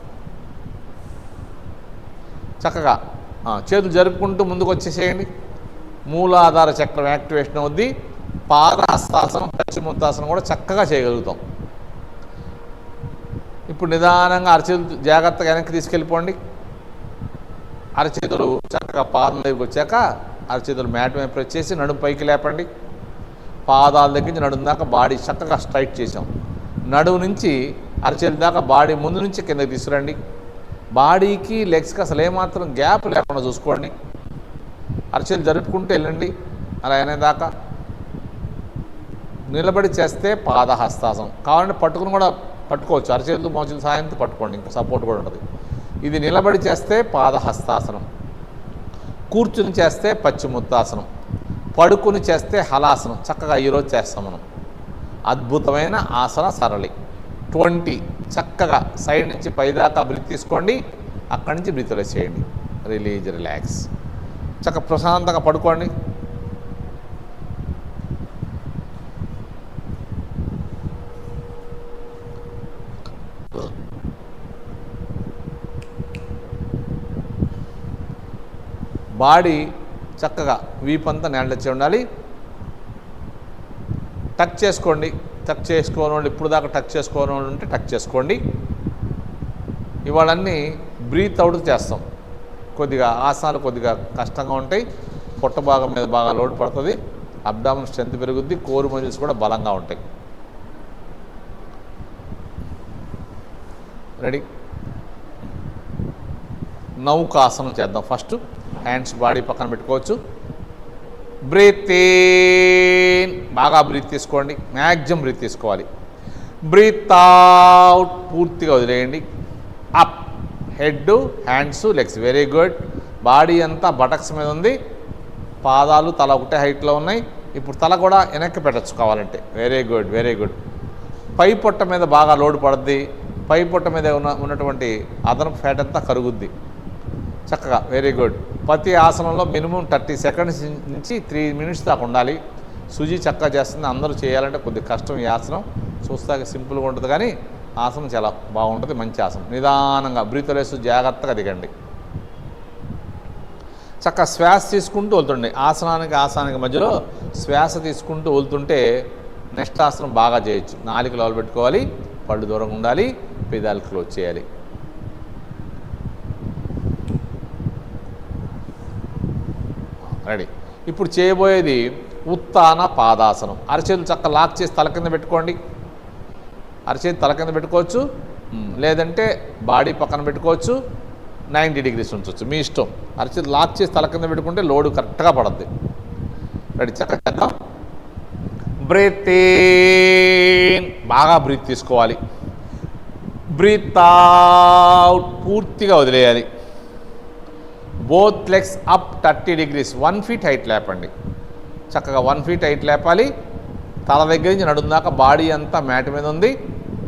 Speaker 1: చక్కగా చేతులు జరుపుకుంటూ ముందుకు వచ్చేసేయండి. మూలాధార చక్రం యాక్టివేషన్ అవుద్ది. పాదహస్తాసనం, పశ్చిమోత్తాసనం కూడా చక్కగా చేయగలుగుతాం. ఇప్పుడు నిదానంగా అరచేతులు జాగ్రత్తగా వెనక్కి తీసుకెళ్ళిపోండి. అరచేతులు చక్కగా పాదం దగ్గరికి వచ్చాక అరచేతులు మ్యాట్ మీద ప్రెస్ చేసి నడుము పైకి లేపండి. పాదాల దగ్గర నుంచి నడుము దాకా బాడీ చక్కగా స్ట్రైట్ చేసాం. నడుము నుంచి అరచేతుల దాకా బాడీ ముందు నుంచి కిందకి తీసుకురండి. బాడీకి లెగ్స్కి అసలు ఏమాత్రం గ్యాప్ లేకుండా చూసుకోండి. అరచేతులు జరుపుకుంటూ వెళ్ళండి. అలా అనేదాకా నిలబడి చేస్తే పాదహస్తాసనం. కావాలంటే పట్టుకుని కూడా పట్టుకోవచ్చు. అరచేతులు మోచేతుల సాయంతో పట్టుకోండి. ఇంకా సపోర్ట్ కూడా ఉంటుంది. ఇది నిలబడి చేస్తే పాదహస్తాసనం. కూర్చుని చేస్తే పశ్చిమోత్తాసనం. పడుకుని చేస్తే హలాసనం. చక్కగా ఈరోజు చేస్తాం మనం. అద్భుతమైన ఆసన సరళి. 20 చక్కగా సైడ్ నుంచి పైదాకా బ్రీత్ తీసుకోండి. అక్కడి నుంచి బ్రీత్ రిలీజ్ చేయండి. రిలాక్స్. చక్కగా ప్రశాంతంగా పడుకోండి. బాడీ చక్కగా వీపంతా నేల వచ్చి ఉండాలి. టక్ చేసుకోండి. టక్ చేసుకోని వాళ్ళు ఇప్పుడు దాకా టక్ చేసుకోని వాళ్ళు ఉంటే టక్ చేసుకోండి. ఇవాళన్నీ బ్రీత్ అవుట్ చేస్తాం. కొద్దిగా ఆసనాలు కొద్దిగా కష్టంగా ఉంటాయి. పొట్ట భాగం మీద బాగా లోడ్ పడుతుంది. అబ్డామిన్ స్ట్రెంత్ పెరుగుద్ది. కోర్ మజిల్స్ కూడా బలంగా ఉంటాయి. రెడీ? నౌకాసనం చేద్దాం. ఫస్ట్ హ్యాండ్స్ బాడీ పక్కన పెట్టుకోవచ్చు. బ్రీత్ ఇన్, బాగా బ్రీత్ తీసుకోండి. మ్యాక్సిమం బ్రీత్ తీసుకోవాలి. బ్రీత్ అవుట్, పూర్తిగా వదిలేయండి. Up, head, hands, legs. Very good. Body అంతా బటక్స్ మీద ఉంది. పాదాలు తల ఒకటే హైట్లో ఉన్నాయి. ఇప్పుడు తల కూడా వెనక్కి పెట్టచ్చు కావాలంటే. Very good, very good. పై పొట్ట మీద బాగా లోడ్ పడుద్ది. పై పొట్ట మీద ఉన్నటువంటి అదనపు ఫ్యాట్ అంతా కరుగుద్ది చక్కగా. Very good. ప్రతి ఆసనంలో మినిమం 30 సెకండ్స్ నుంచి 3 మినిట్స్ దాకా ఉండాలి. సుజీ చక్కగా చేస్తుంది. అందరూ చేయాలంటే కొద్దిగా కష్టం ఈ ఆసనం. చూస్తాక సింపుల్గా ఉంటుంది కానీ ఆసనం చాలా బాగుంటుంది. మంచి ఆసనం. నిదానంగా బ్రీత్ వేస్తూ జాగ్రత్తగా దిగండి. చక్కగా శ్వాస తీసుకుంటూ వెళ్తుండే. ఆసనానికి మధ్యలో శ్వాస తీసుకుంటూ వెళ్తుంటే నెక్స్ట్ ఆసనం బాగా చేయొచ్చు. నాలుగు లోపల పెట్టుకోవాలి. పళ్ళు దూరంగా ఉండాలి. పెదాలు క్లోజ్ చేయాలి. రెడీ? ఇప్పుడు చేయబోయేది ఉత్తాన పాదాసనం. అరచేతులు చక్కగా లాక్ చేసి తల కింద పెట్టుకోండి. అరచేతి తల కింద పెట్టుకోవచ్చు, లేదంటే బాడీ పక్కన పెట్టుకోవచ్చు. 90 డిగ్రీస్ ఉంచవచ్చు, మీ ఇష్టం. అరచేతి లాక్ చేసి తల కింద పెట్టుకుంటే లోడు కరెక్ట్గా పడుద్ది. రెడీ? చక్కగా చేద్దాం. బ్రీత్ ఇన్, బాగా బ్రీత్ తీసుకోవాలి. బ్రీత్ అవుట్, పూర్తిగా వదిలేయాలి. Both legs up 30 degrees. 1 feet height లేపండి. చక్కగా 1 ఫీట్ హైట్ లేపాలి. తల దగ్గర నుంచి నడుము దాకా బాడీ అంతా మ్యాట్ మీద ఉంది.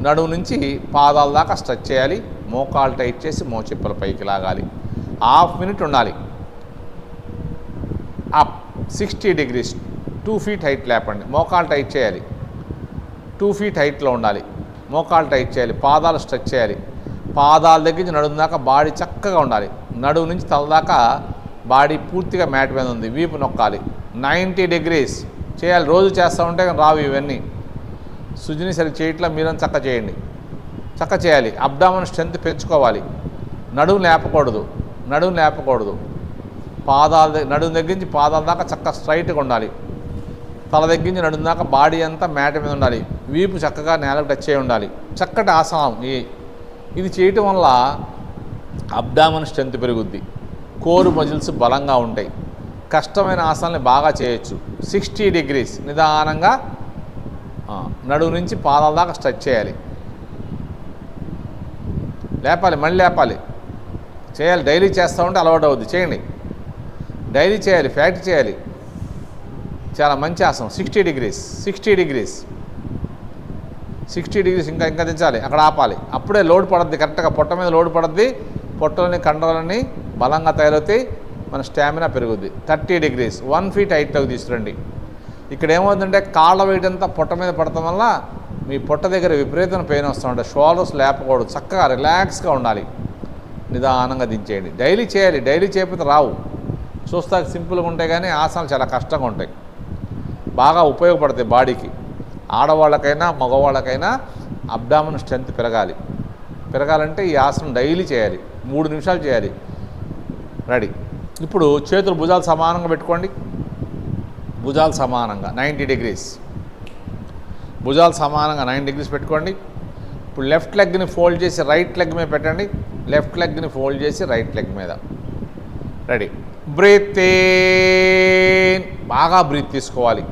Speaker 1: నడుము నుంచి పాదాల దాకా స్ట్రెచ్ చేయాలి. మోకాలు టైట్ చేసి మోచెప్పుల పైకి లాగాలి. హాఫ్ మినిట్ ఉండాలి. Up 60 degrees. 2 ఫీట్ హైట్ లేపండి. మోకాలు టైట్ చేయాలి. 2 ఫీట్ హైట్లో ఉండాలి. మోకాలు టైట్ చేయాలి. పాదాలు స్ట్రెచ్ చేయాలి. పాదాల దగ్గర నుంచి నడుము దాకా బాడీ చక్కగా ఉండాలి. నడుము నుంచి తల దాకా బాడీ పూర్తిగా మ్యాట్ మీద ఉంది. వీపు నొక్కాలి. 90 డిగ్రీస్ చేయాలి. రోజు చేస్తూ ఉంటే రావు ఇవన్నీ. సుజిని సరి చేయట్లా, మీరని చక్క చేయండి. చక్క చేయాలి. అబ్డామిన్ స్ట్రెంత్ పెంచుకోవాలి. నడుము లేపకూడదు. నడుము దగ్గర నుంచి పాదాల దాకా చక్కగా స్ట్రైట్గా ఉండాలి. తల దగ్గర నుంచి నడుము దాకా బాడీ అంతా మ్యాట్ మీద ఉండాలి. వీపు చక్కగా నేలకు టచ్ చేయి ఉండాలి. చక్కటి ఆసనం. ఇది చేయటం వల్ల అబ్డామిన్ స్ట్రెంత్ పెరుగుద్ది. కోరు మజిల్స్ బలంగా ఉంటాయి. కష్టమైన ఆసనాన్ని బాగా చేయొచ్చు. 60 డిగ్రీస్ నిదానంగా నడుము నుంచి పాదాల దాకా స్ట్రెచ్ చేయాలి. లేపాలి, మళ్ళీ లేపాలి. చేయాలి. డైలీ చేస్తూ ఉంటే అలవాటు అవుద్ది. చేయండి. డైలీ చేయాలి. ఫ్యాక్ట్ చేయాలి. చాలా మంచి ఆసనం. 60 డిగ్రీస్ ఇంకా దించాలి. అక్కడ ఆపాలి. అప్పుడే లోడ్ పడుద్ది. కరెక్ట్గా పొట్ట మీద లోడ్ పడుద్ది. పొట్టలని కండరాలని బలంగా తయారవుతాయి. మన స్టామినా పెరుగుద్ది. 30 డిగ్రీస్. 1 ఫీట్ హైట్లోకి తీసుకురండి. ఇక్కడ ఏమవుతుందంటే కాళ్ళ వెయిట్ అంతా పొట్ట మీద పడటం వల్ల మీ పొట్ట దగ్గర విపరీతమైన పెయిన్ వస్తూ ఉంటాయి. షోల్డర్స్ లేపకూడదు. చక్కగా రిలాక్స్గా ఉండాలి. నిదానంగా దించేయండి. డైలీ చేయాలి. డైలీ చేయకపోతే రావు. చూస్తాక సింపుల్గా ఉంటాయి కానీ ఆసనాలు చాలా కష్టంగా ఉంటాయి. బాగా ఉపయోగపడతాయి బాడీకి. ఆడవాళ్ళకైనా మగవాళ్ళకైనా అబ్డామిన్ స్ట్రెంత్ పెరగాలంటే ఈ ఆసనం డైలీ చేయాలి. 3 నిమిషాలు చేయాలి. రెడీ? ఇప్పుడు చేతులు భుజాలు సమానంగా పెట్టుకోండి. భుజాలు సమానంగా 90 డిగ్రీస్. భుజాలు సమానంగా 90 డిగ్రీస్ పెట్టుకోండి. ఇప్పుడు లెఫ్ట్ లెగ్ని ఫోల్డ్ చేసి రైట్ లెగ్ మీద పెట్టండి. లెఫ్ట్ లెగ్ని ఫోల్డ్ చేసి రైట్ లెగ్ మీద. రెడీ? బ్రీత్ ఇన్, బాగా బ్రీత్ తీసుకోవాలి.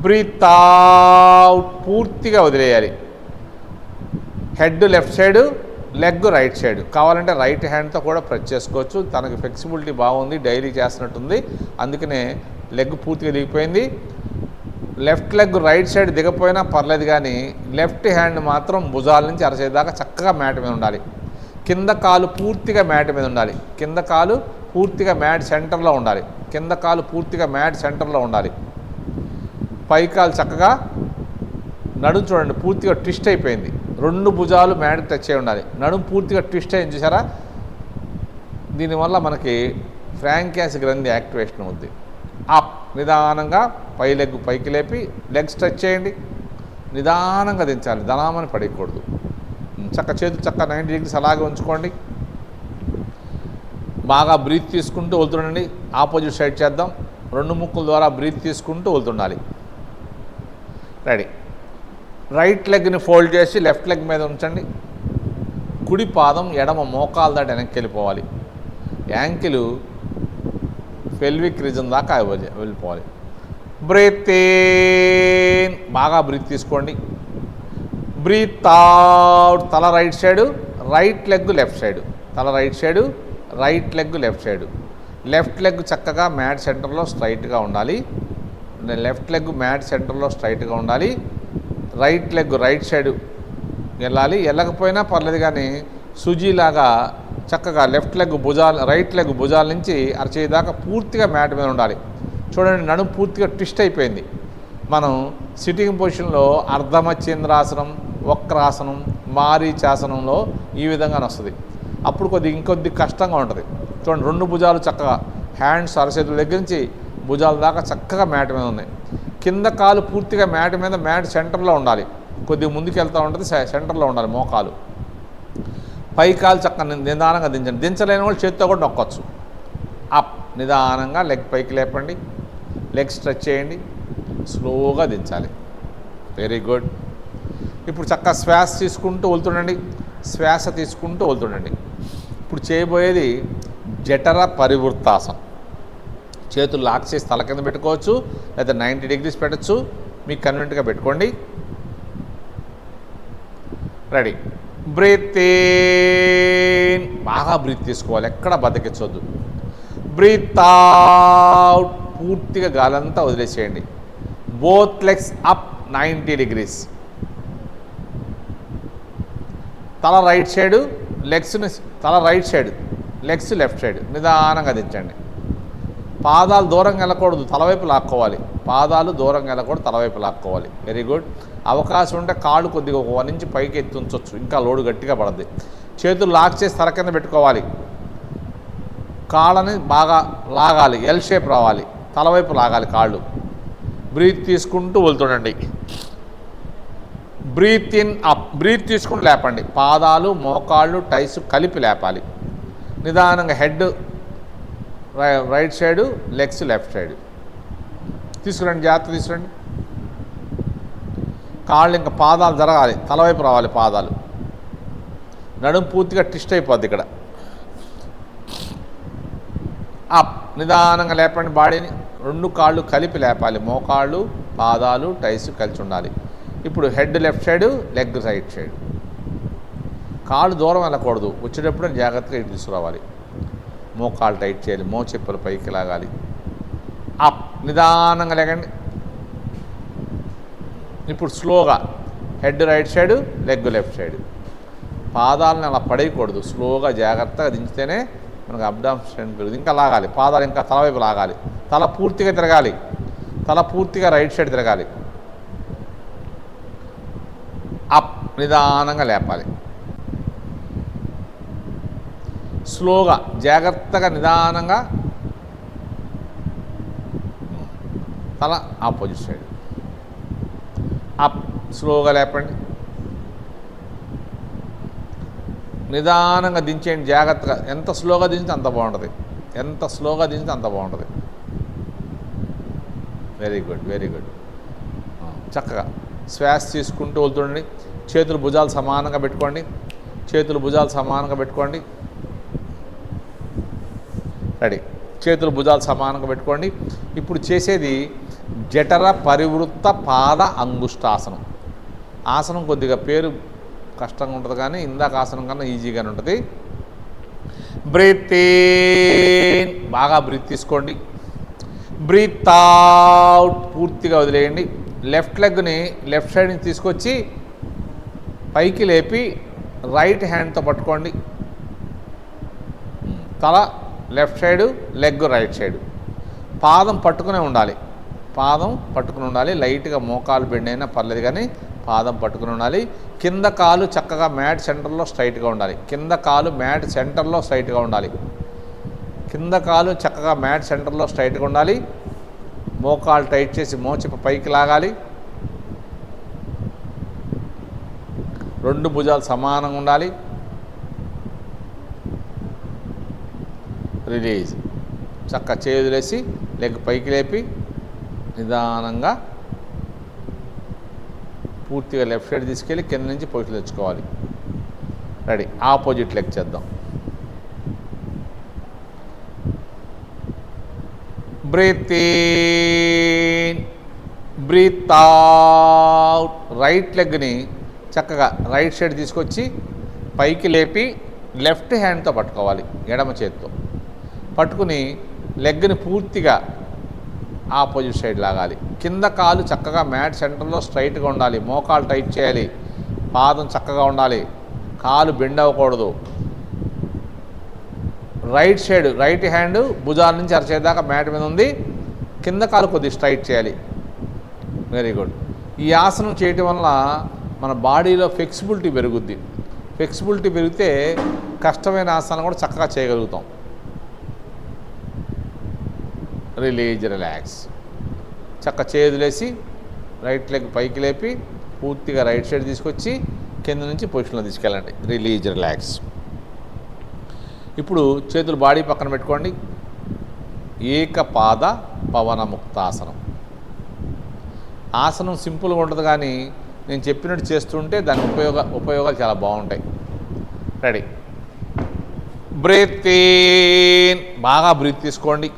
Speaker 1: బ్రీత్ అవుట్, పూర్తిగా వదిలేయాలి. Head left side, leg right side. కావాలంటే రైట్ హ్యాండ్తో కూడా ప్రెస్ చేసుకోవచ్చు. తనకి ఫ్లెక్సిబిలిటీ బాగుంది, డైలీ చేస్తున్నట్టుంది, అందుకనే లెగ్ పూర్తిగా దిగిపోయింది. లెఫ్ట్ లెగ్ రైట్ సైడ్ దిగపోయినా పర్లేదు కానీ లెఫ్ట్ హ్యాండ్ మాత్రం భుజాల నుంచి అరచేతి దాకా చక్కగా మ్యాట్ మీద ఉండాలి. కింద కాలు పూర్తిగా మ్యాట్ మీద ఉండాలి. కింద కాలు పూర్తిగా మ్యాట్ సెంటర్లో ఉండాలి. కింద కాలు పూర్తిగా మ్యాట్ సెంటర్లో ఉండాలి. పై కాలు చక్కగా నడుము చూడండి పూర్తిగా ట్విస్ట్ అయిపోయింది. 2 భుజాలు మ్యాట్కి టచ్ అయి ఉండాలి. నడుము పూర్తిగా ట్విస్ట్ అయింది చూసారా. దీనివల్ల మనకి ఫ్రాంకియాస్ గ్రంథి యాక్టివేషన్ అవుద్ది. అప్ నిదానంగా పై లెగ్ పైకి లేపి లెగ్ స్ట్రెచ్ చేయండి. నిదానంగా దించాలి, దనామని పడేయకూడదు. చేతులు 90 degrees అలాగే ఉంచుకోండి. బాగా బ్రీత్ తీసుకుంటూ వెళ్తుండండి. ఆపోజిట్ సైడ్ చేద్దాం. 2 ముక్కుల ద్వారా బ్రీత్ తీసుకుంటూ వెళ్తుండాలి. రెడీ. రైట్ లెగ్ని ఫోల్డ్ చేసి లెఫ్ట్ లెగ్ మీద ఉంచండి. కుడి పాదం ఎడమ మోకాలు దాటి వెనక్కి వెళ్ళిపోవాలి. యాంకిల్ పెల్విక్ రీజన్ దాకా వెళ్ళిపోవాలి. బ్రీత్ ఇన్, బాగా బ్రీత్ తీసుకోండి. Breath out. తల right side, right leg left side. తల right side, right leg left side. Left leg చక్కగా మ్యాట్ సెంటర్లో స్ట్రైట్గా ఉండాలి. లెఫ్ట్ లెగ్ మ్యాట్ సెంటర్లో స్ట్రైట్గా ఉండాలి. రైట్ లెగ్ రైట్ సైడు వెళ్ళాలి. వెళ్ళకపోయినా పర్లేదు, కానీ సుజీలాగా చక్కగా లెఫ్ట్ లెగ్ భుజాలు, రైట్ లెగ్ భుజాల నుంచి అరచేయి దాకా పూర్తిగా మ్యాట్ మీద ఉండాలి. చూడండి, నడుము పూర్తిగా ట్విస్ట్ అయిపోయింది. మనం సిట్టింగ్ పొజిషన్లో అర్ధమచ్చేంద్రాసనం, వక్రాసనం, మారీచాసనంలో ఈ విధంగా వస్తుంది. అప్పుడు ఇంకొద్ది కష్టంగా ఉంటుంది. చూడండి, 2 భుజాలు చక్కగా హ్యాండ్స్ అరచేతుల దగ్గర నుంచి భుజాల దాకా చక్కగా మ్యాట్ మీద ఉన్నాయి. కింద కాలు పూర్తిగా మ్యాట్ మీద, మ్యాట్ సెంటర్లో ఉండాలి. కొద్దిగా ముందుకు వెళ్తూ ఉంటుంది, సెంటర్లో ఉండాలి మోకాలు. పై కాలు చక్కగా నిదానంగా దించండి. దించలేని వాళ్ళు చేతితో కూడా నొక్కొచ్చు. అప్, నిదానంగా లెగ్ పైకి లేపండి. లెగ్ స్ట్రెచ్ చేయండి. స్లోగా దించాలి. Very good. ఇప్పుడు చక్కగా శ్వాస తీసుకుంటూ వెళ్తుండండి. శ్వాస తీసుకుంటూ వెళ్తుండండి. ఇప్పుడు చేయబోయేది జఠర పరివృత్తాసనం. చేతులు లాక్ చేసి తల కింద పెట్టుకోవచ్చు, లేదా 90 degrees పెట్టచ్చు. మీకు కన్వీనియంట్గా పెట్టుకోండి. రెడీ. బ్రీత్ ఇన్, బాగా బ్రీత్ తీసుకోవాలి, ఎక్కడ బద్దకించొద్దు. బ్రీత్ అవుట్, పూర్తిగా గాలంతా వదిలేసేయండి. Both legs up 90 degrees. తల రైట్ సైడు, లెగ్స్ని తల right side, legs left side. నిదానంగా దించండి. పాదాలు దూరంగా వెళ్ళకూడదు, తలవైపు లాక్కోవాలి. పాదాలు దూరంగా వెళ్ళకూడదు, తలవైపు లాక్కోవాలి. Very good. అవకాశం ఉంటే కాళ్ళు కొద్దిగా 1 inch పైకి ఎత్తి ఉంచవచ్చు, ఇంకా లోడు గట్టిగా పడద్ది. చేతులు లాక్ చేసి తల కింద పెట్టుకోవాలి. కాళ్ళని బాగా లాగాలి, ఎల్ షేప్ రావాలి, తలవైపు లాగాలి కాళ్ళు. బ్రీత్ తీసుకుంటూ వెళ్తుండండి. బ్రీత్ ఇన్ అప్, బ్రీత్ తీసుకుంటూ లేపండి. పాదాలు, మోకాళ్ళు, టైస్ కలిపి లేపాలి. నిదానంగా head right side, legs left side. తీసుకురండి, జాగ్రత్త తీసుకురండి. కాళ్ళు ఇంకా పాదాలు జరగాలి, తలవైపు రావాలి పాదాలు. నడుము పూర్తిగా ట్విస్ట్ అయిపోద్ది ఇక్కడ. అప్, నిదానంగా లేపండి బాడీని. 2 కాళ్ళు కలిపి లేపాలి. మోకాళ్ళు, పాదాలు, టైస్ కలిసి ఉండాలి. ఇప్పుడు head left side, leg right side. కాళ్ళు దూరం వెళ్ళకూడదు, వచ్చేటప్పుడు జాగ్రత్తగా ఇటు తీసుకురావాలి. మోకాళ్ళు టైట్ చేయాలి, మోచెప్పులు పైకి లాగాలి. అప్, నిదానంగా లేకండి. ఇప్పుడు స్లోగా head right side, leg left side. పాదాలను అలా పడేయకూడదు, స్లోగా జాగ్రత్తగా దించితేనే మనకు అబ్డామినల్ స్ట్రెంత్ పెరుగుతుంది. ఇంకా లాగాలి, పాదాలు ఇంకా తలవైపు లాగాలి. తల పూర్తిగా తిరగాలి, తల పూర్తిగా రైట్ సైడ్ తిరగాలి. అప్, నిదానంగా లేపాలి. స్లోగా జాగ్రత్తగా నిదానంగా తల ఆపోజిట్ సైడ్. అప్, స్లోగా లేపండి. నిదానంగా దించేయండి, జాగ్రత్తగా. ఎంత స్లోగా దించితే అంత బాగుంటుంది, ఎంత స్లోగా దించితే అంత బాగుంటుంది. Very good, very good. చక్కగా శ్వాస తీసుకుంటూ వెళ్తుండండి. చేతులు భుజాలు సమానంగా పెట్టుకోండి. చేతులు భుజాలు సమానంగా పెట్టుకోండి. రెడీ. చేతులు భుజాలు సమానంగా పెట్టుకోండి. ఇప్పుడు చేసేది జఠర పరివృత్త పాద అంగుష్టాసనం. ఆసనం కొద్దిగా పేరు కష్టంగా ఉంటుంది, కానీ ఇందాక ఆసనం కన్నా ఈజీగానే ఉంటుంది. బ్రీత్ ఇన్, బాగా బ్రీత్ తీసుకోండి. బ్రీత్ అవుట్, పూర్తిగా వదిలేయండి. లెఫ్ట్ లెగ్ని లెఫ్ట్ సైడ్ నుంచి తీసుకొచ్చి పైకి లేపి రైట్ హ్యాండ్తో పట్టుకోండి. తల left side, leg right side. పాదం పట్టుకునే ఉండాలి, పాదం పట్టుకుని ఉండాలి. లైట్గా మోకాలు బెండ్ అయినా పర్లేదు, కానీ పాదం పట్టుకుని ఉండాలి. కింద కాలు చక్కగా మ్యాట్ సెంటర్లో స్ట్రైట్గా ఉండాలి. కింద కాలు మ్యాట్ సెంటర్లో స్ట్రైట్గా ఉండాలి. కింద కాలు చక్కగా మ్యాట్ సెంటర్లో స్ట్రైట్గా ఉండాలి. మోకాలు టైట్ చేసి మోచిప్ప పైకి లాగాలి. 2 భుజాలు సమానంగా ఉండాలి. రిలీజ్. చక్క చేతులేసి లెగ్ పైకి లేపి నిదానంగా పూర్తిగా లెఫ్ట్ సైడ్ తీసుకెళ్ళి కింద నుంచి పొజిషన్ తెచ్చుకోవాలి. రెడీ. ఆపోజిట్ లెగ్ చేద్దాం. Breath in, breath out. Right లెగ్ని చక్కగా రైట్ సైడ్ తీసుకొచ్చి పైకి లేపి లెఫ్ట్ హ్యాండ్తో పట్టుకోవాలి. ఎడమ చేతితో పట్టుకుని లెగ్ని పూర్తిగా ఆపోజిట్ సైడ్ లాగాలి. కింద కాలు చక్కగా మ్యాట్ సెంటర్లో స్ట్రైట్గా ఉండాలి. మోకాలు టైట్ చేయాలి. పాదం చక్కగా ఉండాలి. కాలు బెండ్ అవ్వకూడదు. రైట్ సైడ్ రైట్ హ్యాండ్ భుజాల నుంచి అరచేదాకా మ్యాట్ మీద ఉంది. కింద కాలు కొద్దిగా స్ట్రైట్ చేయాలి. Very good. ఈ ఆసనం చేయటం వల్ల మన బాడీలో ఫ్లెక్సిబిలిటీ పెరుగుద్ది. ఫ్లెక్సిబిలిటీ పెరిగితే కష్టమైన ఆసనం కూడా చక్కగా చేయగలుగుతాం. Release, relax. చక్క చేతులేసి రైట్ లెగ్ పైకి లేపి పూర్తిగా రైట్ సైడ్ తీసుకొచ్చి కింద నుంచి పొజిషన్లో తీసుకెళ్ళండి. Release, relax. ఇప్పుడు చేతులు బాడీ పక్కన పెట్టుకోండి. ఏకపాద పవన ముక్తాసనం. ఆసనం సింపుల్గా ఉంటుంది, కానీ నేను చెప్పినట్టు చేస్తుంటే దాని ఉపయోగాలు చాలా బాగుంటాయి. రెడీ. బ్రీత్ ఇన్, బాగా బ్రీత్ తీసుకోండి.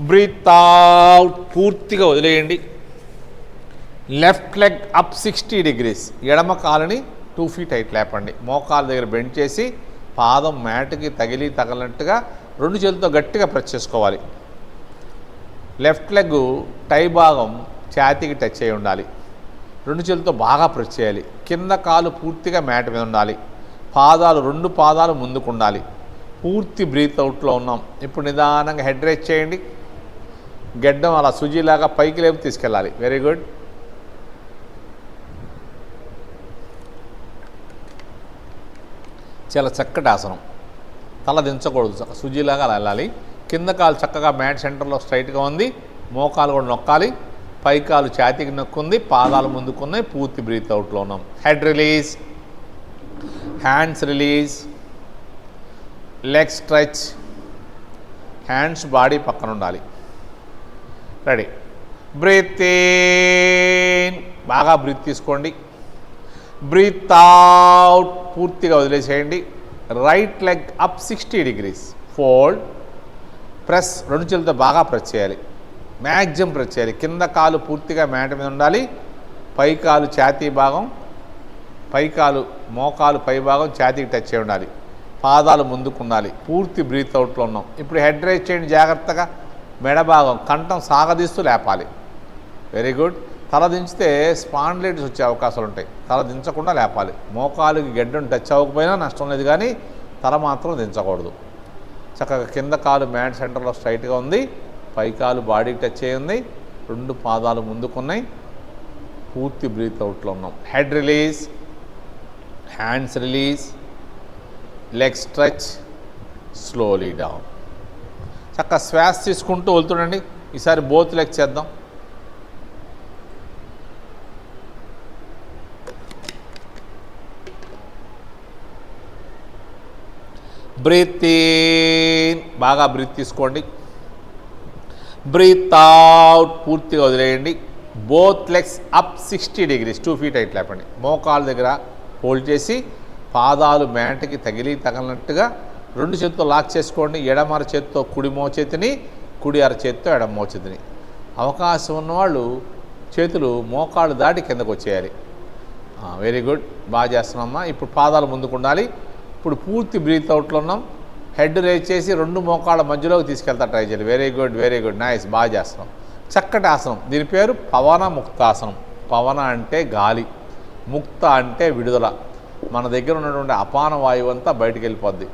Speaker 1: బ్రీత్ అవుట్, పూర్తిగా వదిలేయండి. Left leg up 60 degrees. ఎడమ కాలుని 2 feet హైట్ లేపండి. మోకాలు దగ్గర బెండ్ చేసి పాదం మ్యాట్కి తగిలినట్టుగా 2 చేతులతో గట్టిగా ప్రెస్ చేసుకోవాలి. లెఫ్ట్ లెగ్ టై భాగం ఛాతీకి టచ్ అయి ఉండాలి. 2 చేతులతో బాగా ప్రెస్ చేయాలి. కింద కాలు పూర్తిగా మ్యాట్ మీద ఉండాలి. పాదాలు 2 పాదాలు ముందుకు ఉండాలి. పూర్తి బ్రీత్ అవుట్లో ఉన్నాం. ఇప్పుడు నిదానంగా హెడ్ రైజ్ చేయండి. గెడ్డం అలా సుజీలాగా పైకి లేపు తీసుకెళ్ళాలి. Very good. చాలా చక్కటి ఆసనం. తల దించకూడదు, సుజీలాగా అలా వెళ్ళాలి. కింద కాలు చక్కగా మ్యాట్ సెంటర్లో స్ట్రైట్గా ఉంది. మోకాలు కూడా నొక్కాలి. పై కాలు ఛాతీకి నొక్కుంది. పాదాలు ముందుకున్నాయి. పూర్తి బ్రీత్ అవుట్లో ఉన్నాం. Head release, hands release, leg stretch. Hands body పక్కన ఉండాలి. రెడీ. బ్రీత్ ఇన్, బాగా బ్రీత్ తీసుకోండి. బ్రీత్ అవుట్, పూర్తిగా వదిలేసేయండి. Right leg up 60 degrees. Fold, press. 2 చేతులతో బాగా ప్రెస్ చేయాలి. మ్యాక్సిమం ప్రెస్ చేయాలి. కింద కాలు పూర్తిగా మ్యాట్ మీద ఉండాలి. పై కాలు ఛాతీ భాగం, పై కాలు మోకాలు పై భాగం ఛాతీకి టచ్ అయి ఉండాలి. పాదాలు ముందుకు ఉండాలి. పూర్తి బ్రీత్ అవుట్లో ఉన్నాం. ఇప్పుడు హెడ్ రైజ్ చేయండి జాగ్రత్తగా. మెడ భాగం కంఠం సాగదీస్తూ లేపాలి. Very good. తల దించితే స్పాండిలైటిస్ వచ్చే అవకాశాలు ఉంటాయి. తల దించకుండా లేపాలి. మోకాలుకి గెడ్డం టచ్ అవ్వకపోయినా నష్టం లేదు, కానీ తల మాత్రం దించకూడదు. చక్కగా కింద కాలు మ్యాట్ సెంటర్లో స్ట్రైట్గా ఉంది. పై కాలు బాడీకి టచ్ అయ్యి ఉంది. 2 పాదాలు ముందుకున్నాయి. పూర్తి బ్రీత్ అవుట్లో ఉన్నాం. Head release, hands release, leg stretch, slowly down. చక్కగా శ్వాస తీసుకుంటూ వెళ్తుండండి. ఈసారి బోత్ లెగ్ చేద్దాం. బ్రీత్ ఇన్, బాగా బ్రీత్ తీసుకోండి. బ్రీత్ అవుట్, పూర్తిగా వదిలేయండి. Both legs up 60 degrees. 2 feet height లేపండి. మోకాళ్ళ దగ్గర హోల్డ్ చేసి పాదాలు మ్యాట్కి తగిలినట్టుగా 2 చేతితో లాక్ చేసుకోండి. ఎడమ అరచేతితో కుడి మోచేతిని, కుడి అరచేతితో ఎడమ మోచేతిని. అవకాశం ఉన్నవాళ్ళు చేతులు మోకాళ్ళు దాటి కిందకు వచ్చేయాలి. వెరీ గుడ్, బాగా చేస్తున్నామ్మా. ఇప్పుడు పాదాలు ముందుకు ఉండాలి. ఇప్పుడు పూర్తి బ్రీత్ అవుట్లో ఉన్నాం. హెడ్ రేజ్ చేసి 2 మోకాళ్ళ మధ్యలోకి తీసుకెళ్తా ట్రై చేయాలి. Very good, very good, nice, బాగా చేస్తున్నాం. చక్కటి ఆసనం. దీని పేరు పవన ముక్తాసనం. పవన అంటే గాలి, ముక్త అంటే విడుదల. మన దగ్గర ఉన్నటువంటి అపాన వాయువు అంతా బయటికి వెళ్ళిపోద్ది.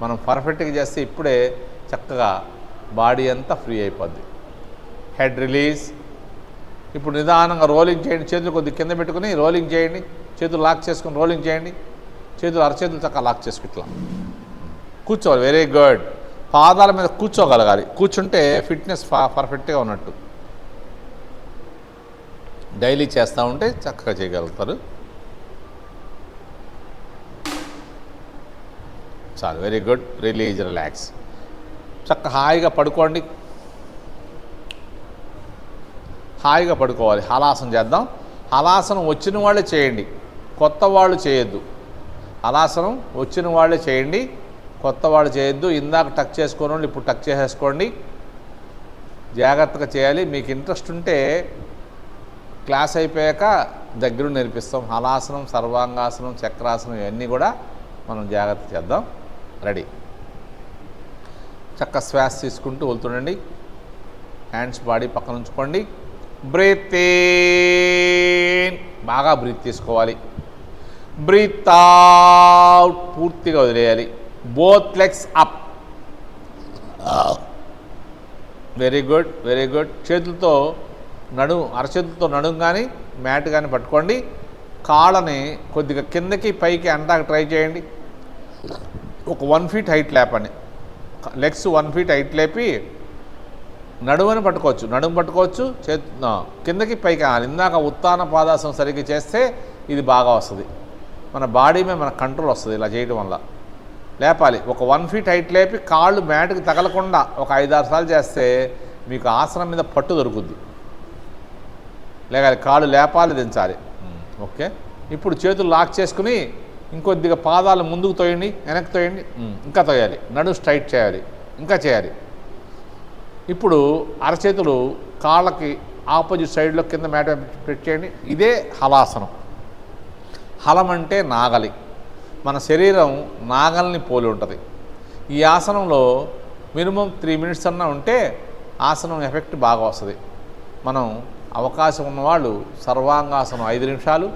Speaker 1: మనం పర్ఫెక్ట్గా చేస్తే ఇప్పుడే చక్కగా బాడీ అంతా ఫ్రీ అయిపోద్ది. Head release. ఇప్పుడు నిదానంగా రోలింగ్ చేయండి. చేతులు కొద్దిగా కింద పెట్టుకుని రోలింగ్ చేయండి. చేతులు లాక్ చేసుకుని రోలింగ్ చేయండి. చేతులు అరచేతులు చక్కగా లాక్ చేసుకు ఇట్లా కూర్చోవాలి. Very good. పాదాల మీద కూర్చోగలగాలి. కూర్చుంటే ఫిట్నెస్ పర్ఫెక్ట్గా ఉన్నట్టు. డైలీ చేస్తూ ఉంటే చక్కగా చేయగలుగుతారు. చాలు, వెరీ గుడ్. Release, relax. చక్కగా హాయిగా పడుకోండి. హాయిగా పడుకోవాలి. హలాసనం చేద్దాం. హలాసనం వచ్చిన వాళ్ళే చేయండి, కొత్త వాళ్ళు చేయొద్దు. హలాసనం వచ్చిన వాళ్ళే చేయండి, కొత్త వాళ్ళు చేయొద్దు. ఇందాక టక్ చేసుకోని వాళ్ళు ఇప్పుడు టక్ చేసేసుకోండి. జాగ్రత్తగా చేయాలి. మీకు ఇంట్రెస్ట్ ఉంటే క్లాస్ అయిపోయాక దగ్గర నేర్పిస్తాం. హలాసనం, సర్వాంగాసనం, చక్రాసనం ఇవన్నీ కూడా మనం జాగ్రత్త చేద్దాం. రెడీ. చక్క శ్వాస తీసుకుంటూ వెళ్తుండండి. హ్యాండ్స్ బాడీ పక్కన ఉంచుకోండి. బ్రీత్ ఇన్, బాగా బ్రీత్ తీసుకోవాలి. బ్రీత్ అవుట్, పూర్తిగా వదిలేయాలి. Both legs up. Very good, very good. చేతులతో అరచేతులతో నడుము కానీ మ్యాట్ కానీ పట్టుకోండి. కాళ్ళని కొద్దిగా కిందకి పైకి అంటాక ట్రై చేయండి. ఒక 1 feet హైట్ లేపండి. లెగ్స్ 1 feet హైట్ లేపి నడుమని పట్టుకోవచ్చు, నడుము పట్టుకోవచ్చు. కిందకి పైకి ఆనాలి. ఇందాక ఉత్తాన పాదాసనం సరిగ్గా చేస్తే ఇది బాగా వస్తుంది. మన బాడీ మీద మన కంట్రోల్ వస్తుంది ఇలా చేయడం వల్ల. లేపాలి. ఒక 1 feet హైట్ లేపి కాళ్ళు మ్యాట్కి తగలకుండా ఒక 5-6 సార్లు చేస్తే మీకు ఆసనం మీద పట్టు దొరుకుద్ది. లేకాలి, కాళ్ళు లేపాలి, దించాలి. ఓకే. ఇప్పుడు చేతులు లాక్ చేసుకుని ఇంకొద్దిగా పాదాలు ముందుకు తోయండి, వెనక్కి తోయండి, ఇంకా తోయాలి. నడు స్ట్రైట్ చేయాలి, ఇంకా చేయాలి. ఇప్పుడు అరచేతులు కాళ్ళకి ఆపోజిట్ సైడ్లో కింద మ్యాట్ పెట్టేయండి. ఇదే హలాసనం. హలం అంటే నాగలి. మన శరీరం నాగల్ని పోలి ఉంటుంది. ఈ ఆసనంలో మినిమం 3 minutes అన్నా ఉంటే ఆసనం ఎఫెక్ట్ బాగా వస్తుంది. మనం అవకాశం ఉన్నవాళ్ళు సర్వాంగాసనం 5 నిమిషాలు,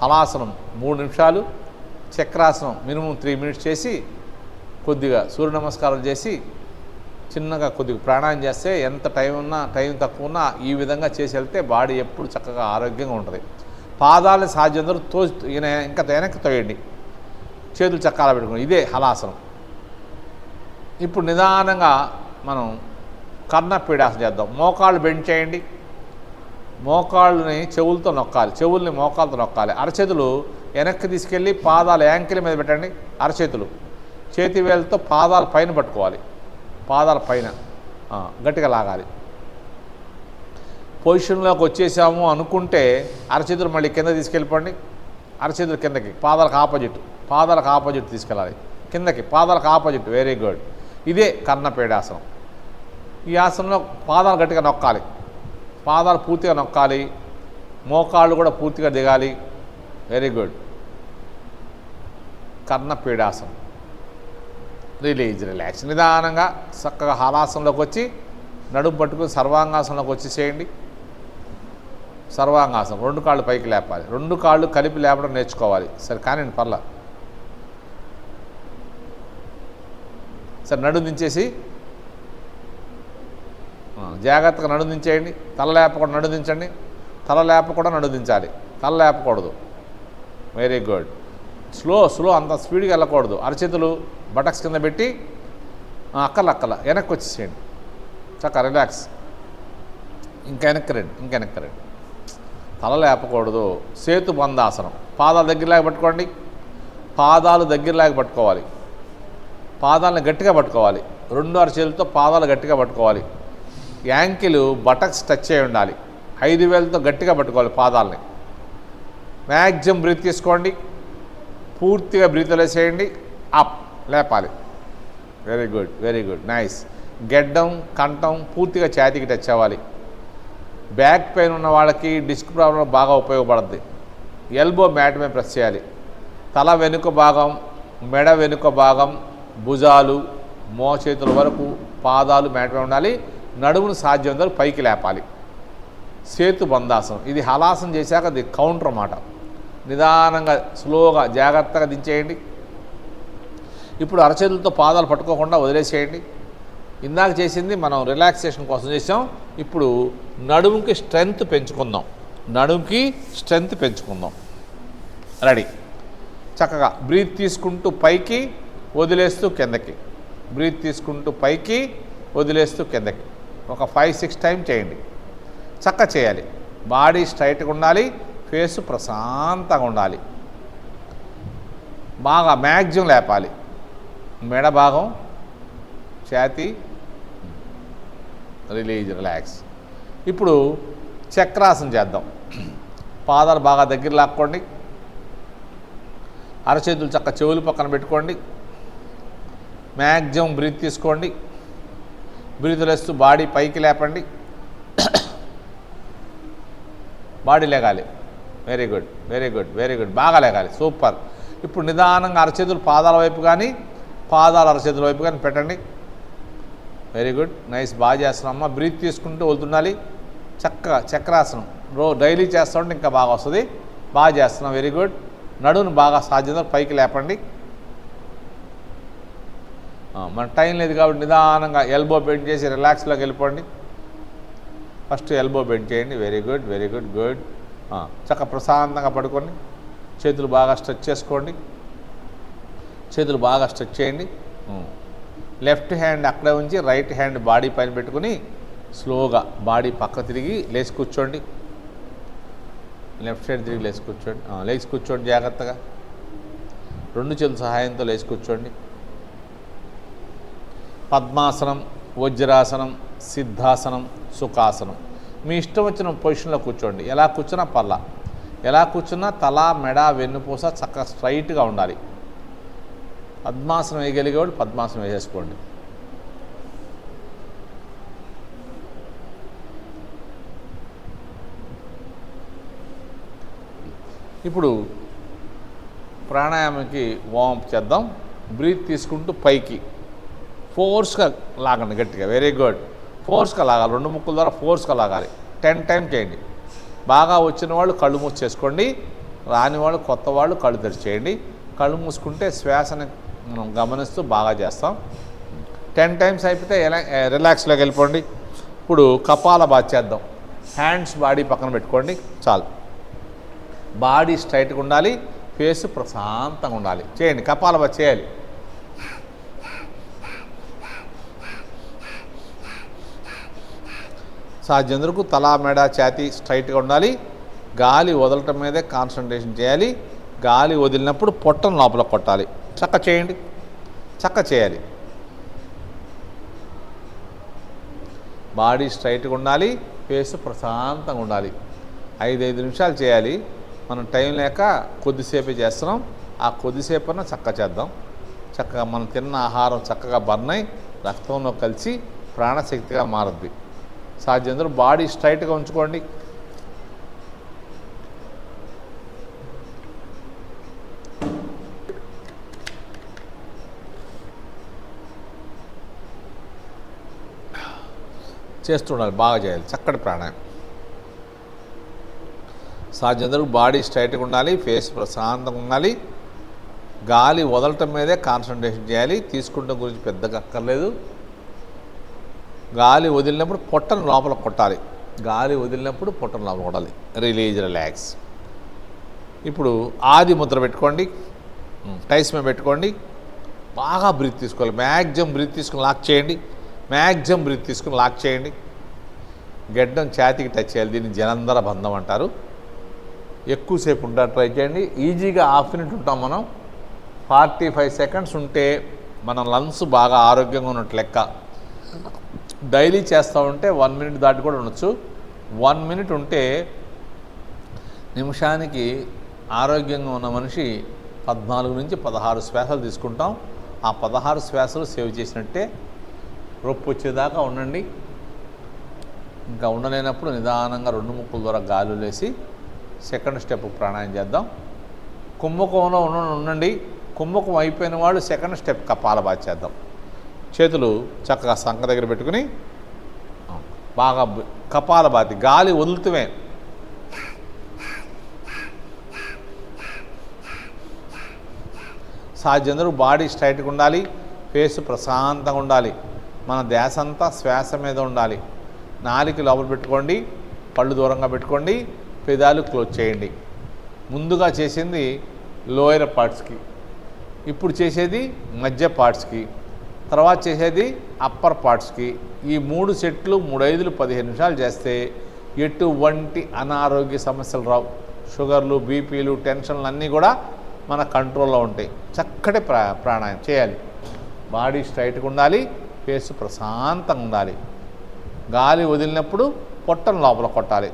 Speaker 1: హలాసనం 3 నిమిషాలు, చక్రాసనం మినిమం 3 minutes చేసి కొద్దిగా సూర్య నమస్కారం చేసి చిన్నగా కొద్దిగా ప్రాణాయామం చేస్తే ఎంత టైం తక్కువ ఉన్నా ఈ విధంగా చేసి వెళ్తే బాడీ ఎప్పుడు చక్కగా ఆరోగ్యంగా ఉంటుంది. పాదాలని సాధ్యంతో ఇంకా వెనక్కి తోయండి. చేతులు చక్కాల పెట్టుకోండి. ఇదే హలాసనం. ఇప్పుడు నిదానంగా మనం కర్ణపీడాసనం చేద్దాం. మోకాళ్ళు బెండ్ చేయండి. మోకాళ్ళని చెవులతో నొక్కాలి, చెవుల్ని మోకాళ్ళతో నొక్కాలి. అరచేతులు వెనక్కి తీసుకెళ్ళి పాదాలు యాంకిల్ మీద పెట్టండి. అరచేతులు చేతి వేలతో పాదాల పైన పట్టుకోవాలి, పాదాల పైన గట్టిగా లాగాలి. పొజిషన్లోకి వచ్చేసాము అనుకుంటే అరచేతులు మళ్ళీ కింద తీసుకెళ్ళిపోండి. అరచేతులు కిందకి, పాదాలకు ఆపోజిట్ తీసుకెళ్ళాలి. కిందకి, పాదాలకు ఆపోజిట్. Very good. ఇదే కర్ణపీడాసనం. ఈ ఆసనంలో పాదాలు గట్టిగా నొక్కాలి, పాదాలు పూర్తిగా నొక్కాలి, మోకాళ్ళు కూడా పూర్తిగా దిగాలి. Very good. కర్ణపీడాసనం. Release, relax. నిదానంగా చక్కగా హలాసనంలోకి వచ్చి నడుము పట్టుకుని సర్వాంగాసనంలోకి వచ్చి చేయండి. సర్వాంగాసనం 2 కాళ్ళు పైకి లేపాలి. 2 కాళ్ళు కలిపి లేపడం నేర్చుకోవాలి. సరే కానీ పర్లా. సరే నడుము దించేసి జాగ్రత్తగా నడుము దించేయండి. తల లేపకుండా నడుము దించండి. తల లేపకుండా నడుము దించాలి, తల లేపకూడదు. Very good. స్లో అంత స్పీడ్గా వెళ్ళకూడదు. అరచేతులు బటక్స్ కింద పెట్టి అక్కల వెనక్కి వచ్చేసేయండి. చక్కగా రిలాక్స్. ఇంకా వెనక్కి రండి. తల లేపకూడదు. సేతు బంధాసనం. పాదాలు దగ్గరలాగా పట్టుకోండి. పాదాలు దగ్గరలాగా పట్టుకోవాలి. పాదాలను గట్టిగా పట్టుకోవాలి. 2 అరచేతులతో పాదాలు గట్టిగా పట్టుకోవాలి. యాంకిల్ బటక్స్ టచ్ అయి ఉండాలి. 5 వేలతో గట్టిగా పట్టుకోవాలి పాదాలని. మ్యాక్సిమం బ్రీత్ తీసుకోండి. పూర్తిగా బ్రీత్ వదిలేసేయండి. అప్, లేపాలి. Very good, very good, nice. గెడ్డం, కంఠం పూర్తిగా ఛాతీకి టచ్ అవ్వాలి. బ్యాక్ పెయిన్ ఉన్న వాళ్ళకి డిస్క్ ప్రాబ్లం బాగా ఉపయోగపడుతుంది. ఎల్బో మ్యాట్ మీద ప్రెస్ చేయాలి. తల వెనుక భాగం, మెడ వెనుక భాగం, భుజాలు, మోచేతుల వరకు పాదాలు మ్యాట్ మీద ఉండాలి. నడుమును సాధ్యమైనంత పైకి లేపాలి. సేతు బంధాసనం. ఇది హలాసనం చేశాక అది కౌంటర్ అన్నమాట. నిదానంగా స్లోగా జాగ్రత్తగా దించేయండి. ఇప్పుడు అరచేతులతో పాదాలు పట్టుకోకుండా వదిలేసేయండి. ఇందాక చేసింది మనం రిలాక్సేషన్ కోసం చేసాం. ఇప్పుడు నడుముకి స్ట్రెంగ్త్ పెంచుకుందాం. రెడీ. చక్కగా బ్రీత్ తీసుకుంటూ పైకి, వదిలేస్తూ కిందకి. బ్రీత్ తీసుకుంటూ పైకి, వదిలేస్తూ కిందకి. ఒక 5-6 టైం చేయండి. చక్క చేయాలి. బాడీ స్ట్రైట్గా ఉండాలి, ఫేసు ప్రశాంతంగా ఉండాలి. బాగా మ్యాక్సిమం లేపాలి. మెడ భాగం, ఛాతీ, రిలాక్స్. ఇప్పుడు చక్రాసనం చేద్దాం. పాదాలు బాగా దగ్గర లాక్కోండి. అరచేతులు చక్క చెవులు పక్కన పెట్టుకోండి. మ్యాక్సిమం బ్రీత్ తీసుకోండి. బ్రీత్ లేస్తూ బాడీ పైకి లేపండి. బాడీ లేగాలి. Very good, very good, very good. బాగా లేగాలి. సూపర్. ఇప్పుడు నిదానంగా అరచేతులు పాదాల వైపు కానీ, పాదాలు అరచేతుల వైపు కానీ పెట్టండి. Very good, nice. బాగా చేస్తున్నాం. బ్రీత్ తీసుకుంటూ వెళ్తుండాలి. చక్కగా చక్రాసనం డైలీ చేస్తూ ఉంటే ఇంకా బాగా వస్తుంది. బాగా చేస్తున్నాం. Very good. నడువును బాగా సాధ్యంతో పైకి లేపండి. మన టైం లేదు కాబట్టి నిదానంగా ఎల్బో బెండ్ చేసి రిలాక్స్లోకి వెళ్ళిపోండి. ఫస్ట్ ఎల్బో బెండ్ చేయండి. Very good, very good, good. చక్క ప్రశాంతంగా పడుకోండి. చేతులు బాగా స్ట్రెచ్ చేసుకోండి. చేతులు బాగా స్ట్రెచ్ చేయండి. లెఫ్ట్ హ్యాండ్ అక్కడే ఉంచి రైట్ హ్యాండ్ బాడీ పైన పెట్టుకుని స్లోగా బాడీ పక్క తిరిగి లేచి కూర్చోండి. లెఫ్ట్ సైడ్ తిరిగి లేచి కూర్చోండి. లేచి కూర్చోండి జాగ్రత్తగా. 2 చేతుల సహాయంతో లేచి కూర్చోండి. పద్మాసనం, వజ్రాసనం, సిద్ధాసనం, సుఖాసనం, మీ ఇష్టం వచ్చిన పొజిషన్లో కూర్చోండి. ఎలా కూర్చున్నా పర్లా. ఎలా కూర్చున్నా తల, మెడ, వెన్నుపూస చక్కగా స్ట్రైట్గా ఉండాలి. పద్మాసనం వేయగలిగేవాడు పద్మాసనం వేసేసుకోండి. ఇప్పుడు ప్రాణాయామంకి వార్మప్ చేద్దాం. బ్రీత్ తీసుకుంటూ పైకి ఫోర్స్గా లాగండి గట్టిగా. Very good. ఫోర్స్గా లాగాలి. 2 ముక్కుల ద్వారా ఫోర్స్గా లాగాలి. 10 టైం చేయండి. బాగా వచ్చిన వాళ్ళు కళ్ళు మూసి చేసుకోండి. రాని వాళ్ళు, కొత్త వాళ్ళు కళ్ళు తెరిచేయండి. కళ్ళు మూసుకుంటే శ్వాసని మనం గమనిస్తూ బాగా చేస్తాం. 10 టైమ్స్ అయిపోతే రిలాక్స్లోకి వెళ్ళిపోండి. ఇప్పుడు కపాలభాతి చేద్దాం. హ్యాండ్స్ బాడీ పక్కన పెట్టుకోండి. చాలు. బాడీ స్ట్రైట్గా ఉండాలి, ఫేస్ ప్రశాంతంగా ఉండాలి. చేయండి. కపాలభాతి చేయాలి. సాధ్యందరకు తల, మెడ, ఛాతీ స్ట్రైట్గా ఉండాలి. గాలి వదలటం మీదే కాన్సన్ట్రేషన్ చేయాలి. గాలి వదిలినప్పుడు పొట్టను లోపల కొట్టాలి. చక్క చేయండి. చక్క చేయాలి. బాడీ స్ట్రైట్గా ఉండాలి, ఫేస్ ప్రశాంతంగా ఉండాలి. 5 నిమిషాలు చేయాలి. మనం టైం లేక కొద్దిసేపే చేస్తున్నాం. ఆ కొద్దిసేపన్నా చక్క చేద్దాం. చక్కగా మనం తిన్న ఆహారం చక్కగా బర్న్ అయి రక్తంలో కలిసి ప్రాణశక్తిగా మారుద్ది. సాధ్యందరూ బాడీ స్ట్రైట్గా ఉంచుకోండి. చేస్తుండాలి. బాగా చేయాలి. చక్కటి ప్రాణాయామం. సాధ్యందరూ బాడీ స్ట్రైట్గా ఉండాలి, ఫేస్ ప్రశాంతంగా ఉండాలి. గాలి వదలటం మీదే కాన్సన్ట్రేషన్ చేయాలి. తీసుకుంటాం గురించి పెద్దగా అక్కర్లేదు. గాలి వదిలినప్పుడు పొట్టను లోపల కొట్టాలి. గాలి వదిలినప్పుడు పొట్టను లోపల కొట్టాలి. రిలాక్స్. ఇప్పుడు ఆది ముద్ర పెట్టుకోండి. టైస్ మీద పెట్టుకోండి. బాగా బ్రీత్ తీసుకోవాలి. మ్యాక్సిమం బ్రీత్ తీసుకుని లాక్ చేయండి. మ్యాక్సిమం బ్రీత్ తీసుకుని లాక్ చేయండి. గడ్డం ఛాతీకి టచ్ చేయాలి. దీన్ని జలంధర బంధం అంటారు. ఎక్కువసేపు ఉంటారు. ట్రై చేయండి. ఈజీగా హాఫ్ మినిట్ ఉంటాం మనం. 45 సెకండ్స్ ఉంటే మన లంగ్స్ బాగా ఆరోగ్యంగా ఉన్నట్టు లెక్క. డైలీ చేస్తూ ఉంటే 1 మినిట్ దాటి కూడా ఉండొచ్చు. 1 మినిట్ ఉంటే నిమిషానికి ఆరోగ్యంగా ఉన్న మనిషి 14 నుంచి 16 శ్వాసలు తీసుకుంటాం. ఆ 16 శ్వాసలు సేవ్ చేసినట్టే. రొప్పు వచ్చేదాకా ఉండండి. ఇంకా ఉండలేనప్పుడు నిదానంగా 2 ముక్కుల ద్వారా గాలి వేసి సెకండ్ స్టెప్ ప్రాణాయామం చేద్దాం. కుంభకోణంలో ఉండండి. కుంభకం అయిపోయిన వాళ్ళు సెకండ్ స్టెప్ కపాలభాతి చేద్దాం. చేతులు చక్కగా సంక దగ్గర పెట్టుకుని బాగా కపాలభాతి గాలి వదులుతూనే సాధ్యందరూ బాడీ స్ట్రైట్గా ఉండాలి, ఫేస్ ప్రశాంతంగా ఉండాలి. మన ధ్యాస అంతా శ్వాస మీద ఉండాలి. నాలిక లోపల పెట్టుకోండి, పళ్ళు దూరంగా పెట్టుకోండి, పెదాలు క్లోజ్ చేయండి. ముందుగా చేసింది లోయర్ పార్ట్స్కి, ఇప్పుడు చేసేది మధ్య పార్ట్స్కి. తర్వాత చేసేది అప్పర్ పార్ట్స్కి. ఈ 3 సెట్లు 3 5లు 15 నిమిషాలు చేస్తే ఎటువంటి అనారోగ్య సమస్యలు రావు. షుగర్లు, బీపీలు, టెన్షన్లు అన్నీ కూడా మన కంట్రోల్లో ఉంటాయి. చక్కటి ప్రాణాయామం చేయాలి. బాడీ స్ట్రైట్గా ఉండాలి, ఫేస్ ప్రశాంతంగా ఉండాలి. గాలి వదిలినప్పుడు పొట్టను లోపల కొట్టాలి.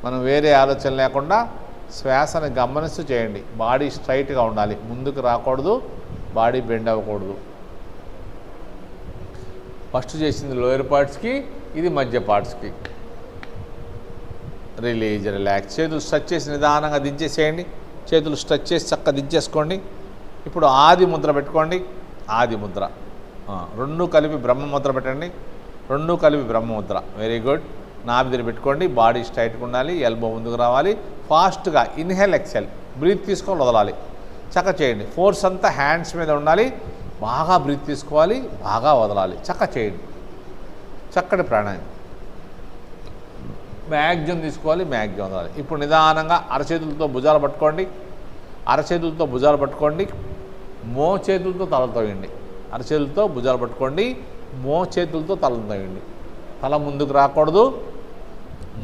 Speaker 1: మనం వేరే ఆలోచన లేకుండా శ్వాసని గమనిస్తూ చేయండి. బాడీ స్ట్రైట్గా ఉండాలి, ముందుకు రాకూడదు, బాడీ బెండ్ అవ్వకూడదు. ఫస్ట్ చేసింది లోయర్ పార్ట్స్కి, ఇది మధ్య పార్ట్స్కి. Release, relax. చేతులు స్ట్రెచ్ చేసి నిదానంగా దించేసేయండి. చేతులు స్ట్రెచ్ చేసి చక్కగా దించేసుకోండి. ఇప్పుడు ఆది ముద్ర పెట్టుకోండి. ఆది ముద్ర. 2 కలిపి బ్రహ్మముద్ర పెట్టండి. 2 కలిపి బ్రహ్మముద్ర. Very good. నాభిదిని పెట్టుకోండి. బాడీ స్ట్రైట్గా ఉండాలి, ఎల్బో ముందుకు రావాలి. ఫాస్ట్గా ఇన్హేల్, ఎక్సెల్. బ్రీత్ తీసుకొని వదలాలి. చక్క చేయండి. ఫోర్స్ అంతా హ్యాండ్స్ మీద ఉండాలి. బాగా బ్రీత్ తీసుకోవాలి, బాగా వదలాలి. చక్క చేయండి. చక్కటి ప్రాణాయామం. మ్యాక్సిమం తీసుకోవాలి, మ్యాక్సిమం వదలాలి. ఇప్పుడు నిదానంగా అరచేతులతో భుజాలు పట్టుకోండి. అరచేతులతో భుజాలు పట్టుకోండి. మోచేతులతో తల తోయండి. అరచేతులతో భుజాలు పట్టుకోండి, మోచేతులతో తల తోయండి. తల ముందుకు రాకూడదు,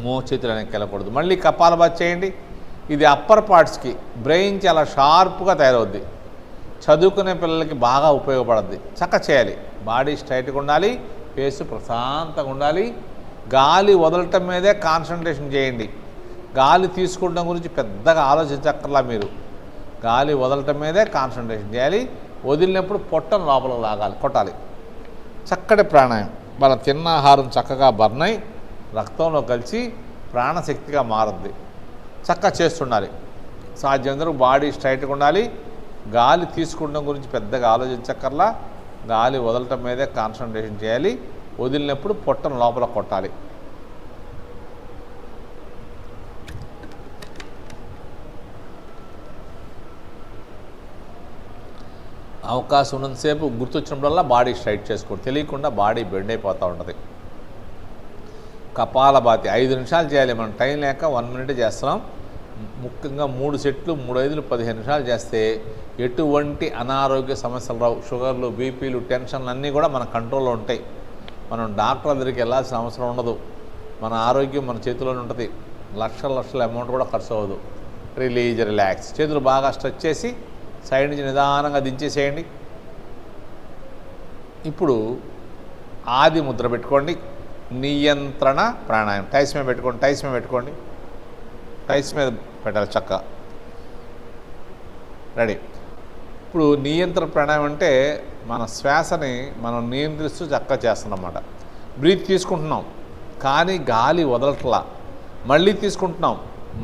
Speaker 1: మోచేతులు వెనక్కి వెళ్ళకూడదు. మళ్ళీ కపాలభాతి చేయండి. ఇది అప్పర్ పార్ట్స్కి. బ్రెయిన్ చాలా షార్ప్గా తయారవుద్ది. చదువుకునే పిల్లలకి బాగా ఉపయోగపడుద్ది. చక్క చేయాలి. బాడీ స్ట్రైట్గా ఉండాలి, ఫేస్ ప్రశాంతంగా ఉండాలి. గాలి వదలటం మీదే కాన్సన్ట్రేషన్ చేయండి. గాలి తీసుకోవడం గురించి పెద్దగా ఆలోచించక్కర్లా మీరు. గాలి వదలటం మీదే కాన్సన్ట్రేషన్ చేయాలి. వదిలినప్పుడు పొట్టను లోపలికి లాగాలి, కొట్టాలి. చక్కటి ప్రాణాయామం. మన తిన్న ఆహారం చక్కగా బర్న్ అయి రక్తంలో కలిసి ప్రాణశక్తిగా మారుద్ది. చక్కగా చేస్తుండాలి. సాధ్యమందరూ బాడీ స్ట్రైట్గా ఉండాలి. గాలి తీసుకోవడం గురించి పెద్దగా ఆలోచించక్కర్లా. గాలి వదలటం మీదే కాన్సన్ట్రేషన్ చేయాలి. వదిలినప్పుడు పొట్టను లోపల కొట్టాలి. అవకాశం ఉన్నంతసేపు గుర్తొచ్చినప్పుడల్లా బాడీ స్ట్రైట్ చేసుకోండి. తెలియకుండా బాడీ బెండ్ అయిపోతూ ఉంటుంది. కపాలభాతి 5 నిమిషాలు చేయాలి. మనం టైం లేక 1 మినిట్ చేస్తున్నాం. ముఖ్యంగా 3 సెట్లు 3 5లు 15 నిమిషాలు చేస్తే ఎటువంటి అనారోగ్య సమస్యలు రావు. షుగర్లు, బీపీలు, టెన్షన్లు అన్నీ కూడా మన కంట్రోల్లో ఉంటాయి. మనం డాక్టర్ దగ్గరికి వెళ్ళాల్సిన అవసరం ఉండదు. మన ఆరోగ్యం మన చేతిలోనే ఉంటుంది. లక్షల అమౌంట్ కూడా ఖర్చు అవ్వదు. Release, relax. చేతులు బాగా స్ట్రెచ్ చేసి సైడ్ నుంచి నిదానంగా దించేసేయండి. ఇప్పుడు ఆది ముద్ర పెట్టుకోండి. నియంత్రణ ప్రాణాయామం. టైస్ మీద పెట్టుకోండి. టైస్ మీద పెట్టుకోండి. టైస్ మీద పెట్టాలి. చక్క రెడీ. ఇప్పుడు నియంత్రణ ప్రాణాయామం అంటే మన శ్వాసని మనం నియంత్రిస్తూ చక్కగా చేస్తున్నమాట. బ్రీత్ తీసుకుంటున్నాం కానీ గాలి వదలట్లా. మళ్ళీ తీసుకుంటున్నాం,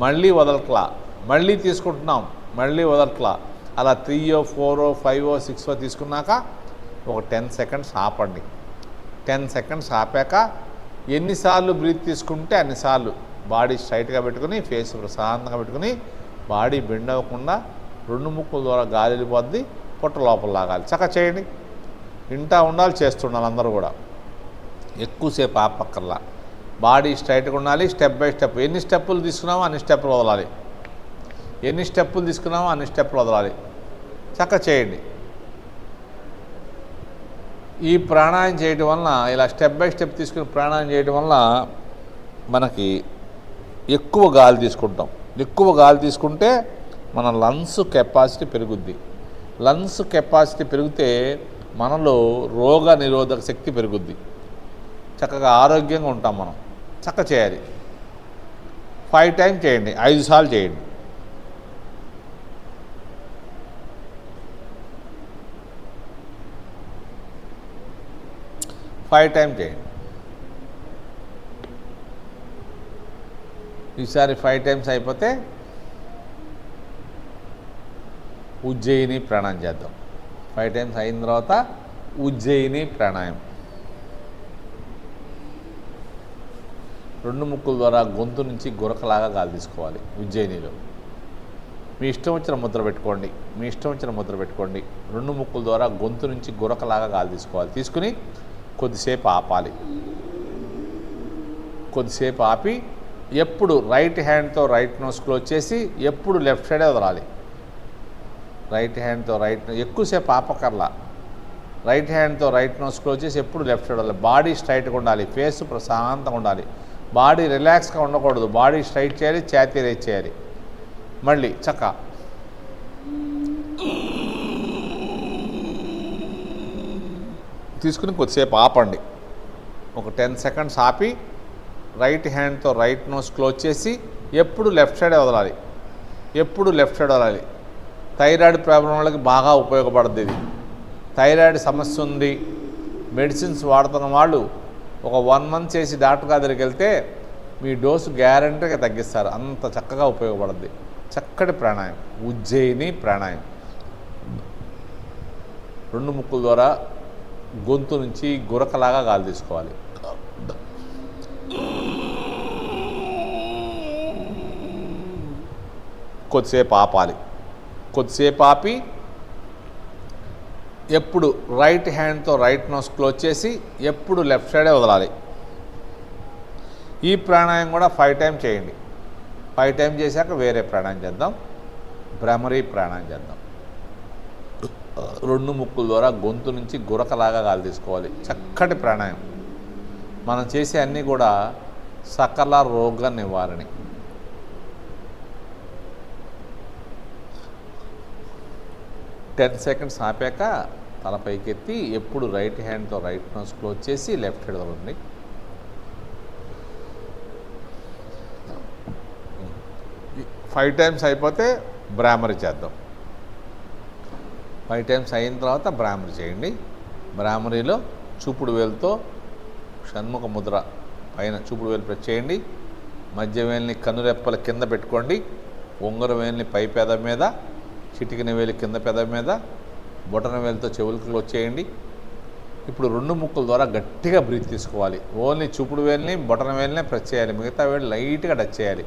Speaker 1: మళ్ళీ వదలట్లా. మళ్ళీ తీసుకుంటున్నాం, మళ్ళీ వదలట్లా. అలా 3 4 5 6 తీసుకున్నాక ఒక 10 సెకండ్స్ ఆపండి. 10 సెకండ్స్ ఆపాక ఎన్నిసార్లు బ్రీత్ తీసుకుంటే అన్నిసార్లు బాడీ స్ట్రైట్గా పెట్టుకుని, ఫేస్ ప్రశాంతంగా పెట్టుకుని, బాడీ బెండ్ అవ్వకుండా 2 ముక్కుల ద్వారా గాలి వెళ్ళిపోద్ది. పొట్ట లోపల లాగాలి. చక్క చేయండి. వింటా ఉండాలి, చేస్తుండాలి అందరూ కూడా. ఎక్కువసేపు ఆపక్కర్లా. బాడీ స్ట్రైట్గా ఉండాలి. Step by step. ఎన్ని స్టెప్పులు తీసుకున్నామో అన్ని స్టెప్పులు వదలాలి. ఎన్ని స్టెప్పులు తీసుకున్నామో అన్ని స్టెప్పులు వదలాలి. చక్క చేయండి. ఈ ప్రాణాయామం చేయడం వలన, ఇలా స్టెప్ బై స్టెప్ తీసుకుని ప్రాణాయామం చేయడం వలన మనకి ఎక్కువ గాలి తీసుకుంటాం. ఎక్కువ గాలి తీసుకుంటే మన లంగ్స్ కెపాసిటీ పెరుగుద్ది. లంగ్స్ కెపాసిటీ పెరిగితే మనలో రోగ నిరోధక శక్తి పెరుగుద్ది. చక్కగా ఆరోగ్యంగా ఉంటాం మనం. చక్క చేయాలి. 5 టైమ్స్ చేయండి. 5 సార్లు చేయండి. ఫైవ్ టైమ్స్ చేయండి. ఈసారి 5 టైమ్స్ అయిపోతే ఉజ్జయిని ప్రాణాయామం చేద్దాం. 5 టైమ్స్ అయిన తర్వాత ఉజ్జయిని ప్రాణాయామం. 2 ముక్కుల ద్వారా గొంతు నుంచి గురకలాగా గాలి తీసుకోవాలి. ఉజ్జయినిలో మీ ఇష్టం వచ్చిన ముద్ర పెట్టుకోండి. మీ ఇష్టం వచ్చిన ముద్ర పెట్టుకోండి. 2 ముక్కుల ద్వారా గొంతు నుంచి గురకలాగా గాలి తీసుకోవాలి. తీసుకుని కొద్దిసేపు ఆపాలి. కొద్దిసేపు ఆపి ఎప్పుడు రైట్ హ్యాండ్తో రైట్ నోస్ క్లోజ్ చేసి ఎప్పుడు లెఫ్ట్ సైడే వదలాలి. రైట్ హ్యాండ్తో రైట్. ఎక్కువసేపు ఆపకర్లా. రైట్ హ్యాండ్తో రైట్ నోస్ క్లోజ్ చేసి ఎప్పుడు లెఫ్ట్ సైడ్ వదలాలి. బాడీ స్ట్రైట్గా ఉండాలి, ఫేస్ ప్రశాంతంగా ఉండాలి, బాడీ రిలాక్స్గా ఉండకూడదు. బాడీ స్ట్రైట్ చేయాలి, ఛాతీ రేజ్ చేయాలి. మళ్ళీ చక్క తీసుకుని కొద్దిసేపు ఆపండి. ఒక 10 సెకండ్స్ ఆపి రైట్ హ్యాండ్తో రైట్ నోస్ క్లోజ్ చేసి ఎప్పుడు లెఫ్ట్ సైడ్ వదలాలి, ఎప్పుడు లెఫ్ట్ సైడ్ వదలాలి. థైరాయిడ్ ప్రాబ్లం వాళ్ళకి బాగా ఉపయోగపడుతుంది ఇది. థైరాయిడ్ సమస్య ఉంది, మెడిసిన్స్ వాడుతున్న వాళ్ళు ఒక 1 మంత్ చేసి డాక్టర్ గారి దగ్గరికి వెళ్తే మీ డోసు గ్యారంటీగా తగ్గిస్తారు. అంత చక్కగా ఉపయోగపడుద్ది. చక్కటి ప్రాణాయామం, ఉజ్జయిని ప్రాణాయామం. 2 ముక్కుల ద్వారా గొంతు నుంచి గురకలాగా గాలి తీసుకోవాలి. కొద్దిసేపు ఆపాలి. కొద్దిసేపు ఆపి ఎప్పుడు రైట్ హ్యాండ్తో రైట్ నోస్ క్లోజ్ చేసి ఎప్పుడు లెఫ్ట్ సైడే వదలాలి. ఈ ప్రాణాయామం కూడా 5 టైమ్స్ చేయండి. 5 టైమ్స్ చేశాక వేరే ప్రాణాయామం చేద్దాం, భ్రమరీ ప్రాణాయామం చేద్దాం. 2 ముక్కుల ద్వారా గొంతు నుంచి గురకలాగా గాలి తీసుకోవాలి. చక్కటి ప్రాణాయామం. మనం చేసే అన్నీ కూడా సకల రోగ నివారణ. టెన్ సెకండ్స్ ఆపాక తల పైకెత్తి ఎప్పుడు రైట్ హ్యాండ్తో రైట్ నోస్ క్లోజ్ చేసి లెఫ్ట్ హ్యాండ్ వదలండి. ఫైవ్ టైమ్స్ అయిపోతే భ్రామరి చేద్దాం. 5 టైమ్స్ అయిన తర్వాత భ్రామరి చేయండి. భ్రామరిలో చూపుడు వేలుతో షణ్ముఖ ముద్ర పైన చూపుడు వేలు ప్రెస్ చేయండి. మధ్య వేలిని కనురెప్పల కింద పెట్టుకోండి. ఉంగర వేలిని పై పెద మీద, చిటికిన వేలి కింద పెద మీద, బొటన వేలితో చెవులకు క్లోజ్ చేయండి. ఇప్పుడు 2 ముక్కుల ద్వారా గట్టిగా బ్రీత్ తీసుకోవాలి. ఓన్లీ చూపుడు వేలిని బొటన వేలినే ప్రెస్ చేయాలి, మిగతా వేలు లైట్గా టచ్ చేయాలి.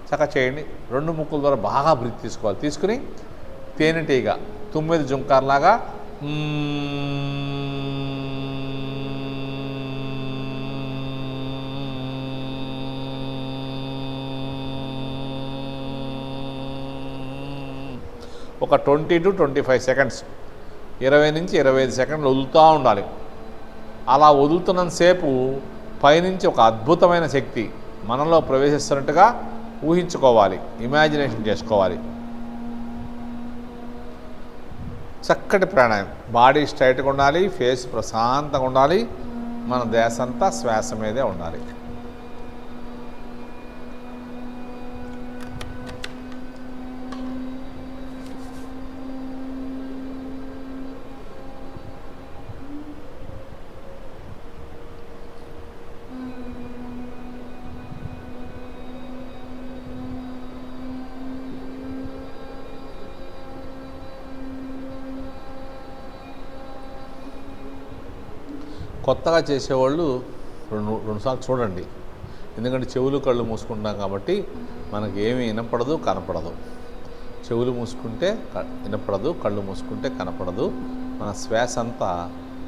Speaker 1: చక్కగా చేయండి. 2 ముక్కుల ద్వారా బాగా బ్రీత్ తీసుకోవాలి. తీసుకుని తేనెటీగ 9 జుంకార్లాగా ఒక 20 to 25 సెకండ్స్, 20 నుంచి 25 సెకండ్లు వదులుతూ ఉండాలి. అలా వదులుతున్నంతసేపు పైనుంచి ఒక అద్భుతమైన శక్తి మనలో ప్రవేశిస్తున్నట్టుగా ఊహించుకోవాలి, ఇమాజినేషన్ చేసుకోవాలి. చక్కటి ప్రాణాయామం. బాడీ స్ట్రైట్గా ఉండాలి, ఫేస్ ప్రశాంతంగా ఉండాలి, మన దేశంతా శ్వాస మీదే ఉండాలి. కొత్తగా చేసేవాళ్ళు రెండు సార్లు చూడండి. ఎందుకంటే చెవులు కళ్ళు మూసుకుంటాం కాబట్టి మనకి ఏమీ వినపడదు, కనపడదు. చెవులు మూసుకుంటే వినపడదు, కళ్ళు మూసుకుంటే కనపడదు. మన శ్వాస అంతా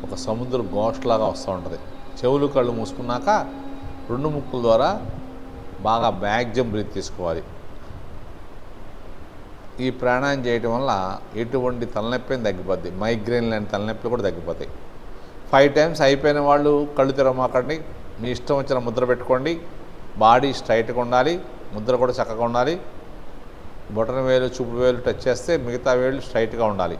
Speaker 1: ఒక సముద్ర ఘోషలాగా వస్తూ ఉంటుంది. చెవులు కళ్ళు మూసుకున్నాక 2 ముక్కుల ద్వారా బాగా మ్యాక్సిమం బ్రీత్ తీసుకోవాలి. ఈ ప్రాణాయామం చేయటం వల్ల ఎటువంటి తలనొప్పి తగ్గిపోద్ది, మైగ్రేన్ లాంటి తలనొప్పులు కూడా తగ్గిపోతాయి. 5 టైమ్స్ అయిపోయిన వాళ్ళు కళ్ళు తెరవమాకండి, మీ ఇష్టం వచ్చిన ముద్ర పెట్టుకోండి. బాడీ స్ట్రైట్గా ఉండాలి, ముద్ర కూడా చక్కగా ఉండాలి. బొటన వేలు చూపుడు వేలు టచ్ చేస్తే మిగతా వేలు స్ట్రైట్గా ఉండాలి.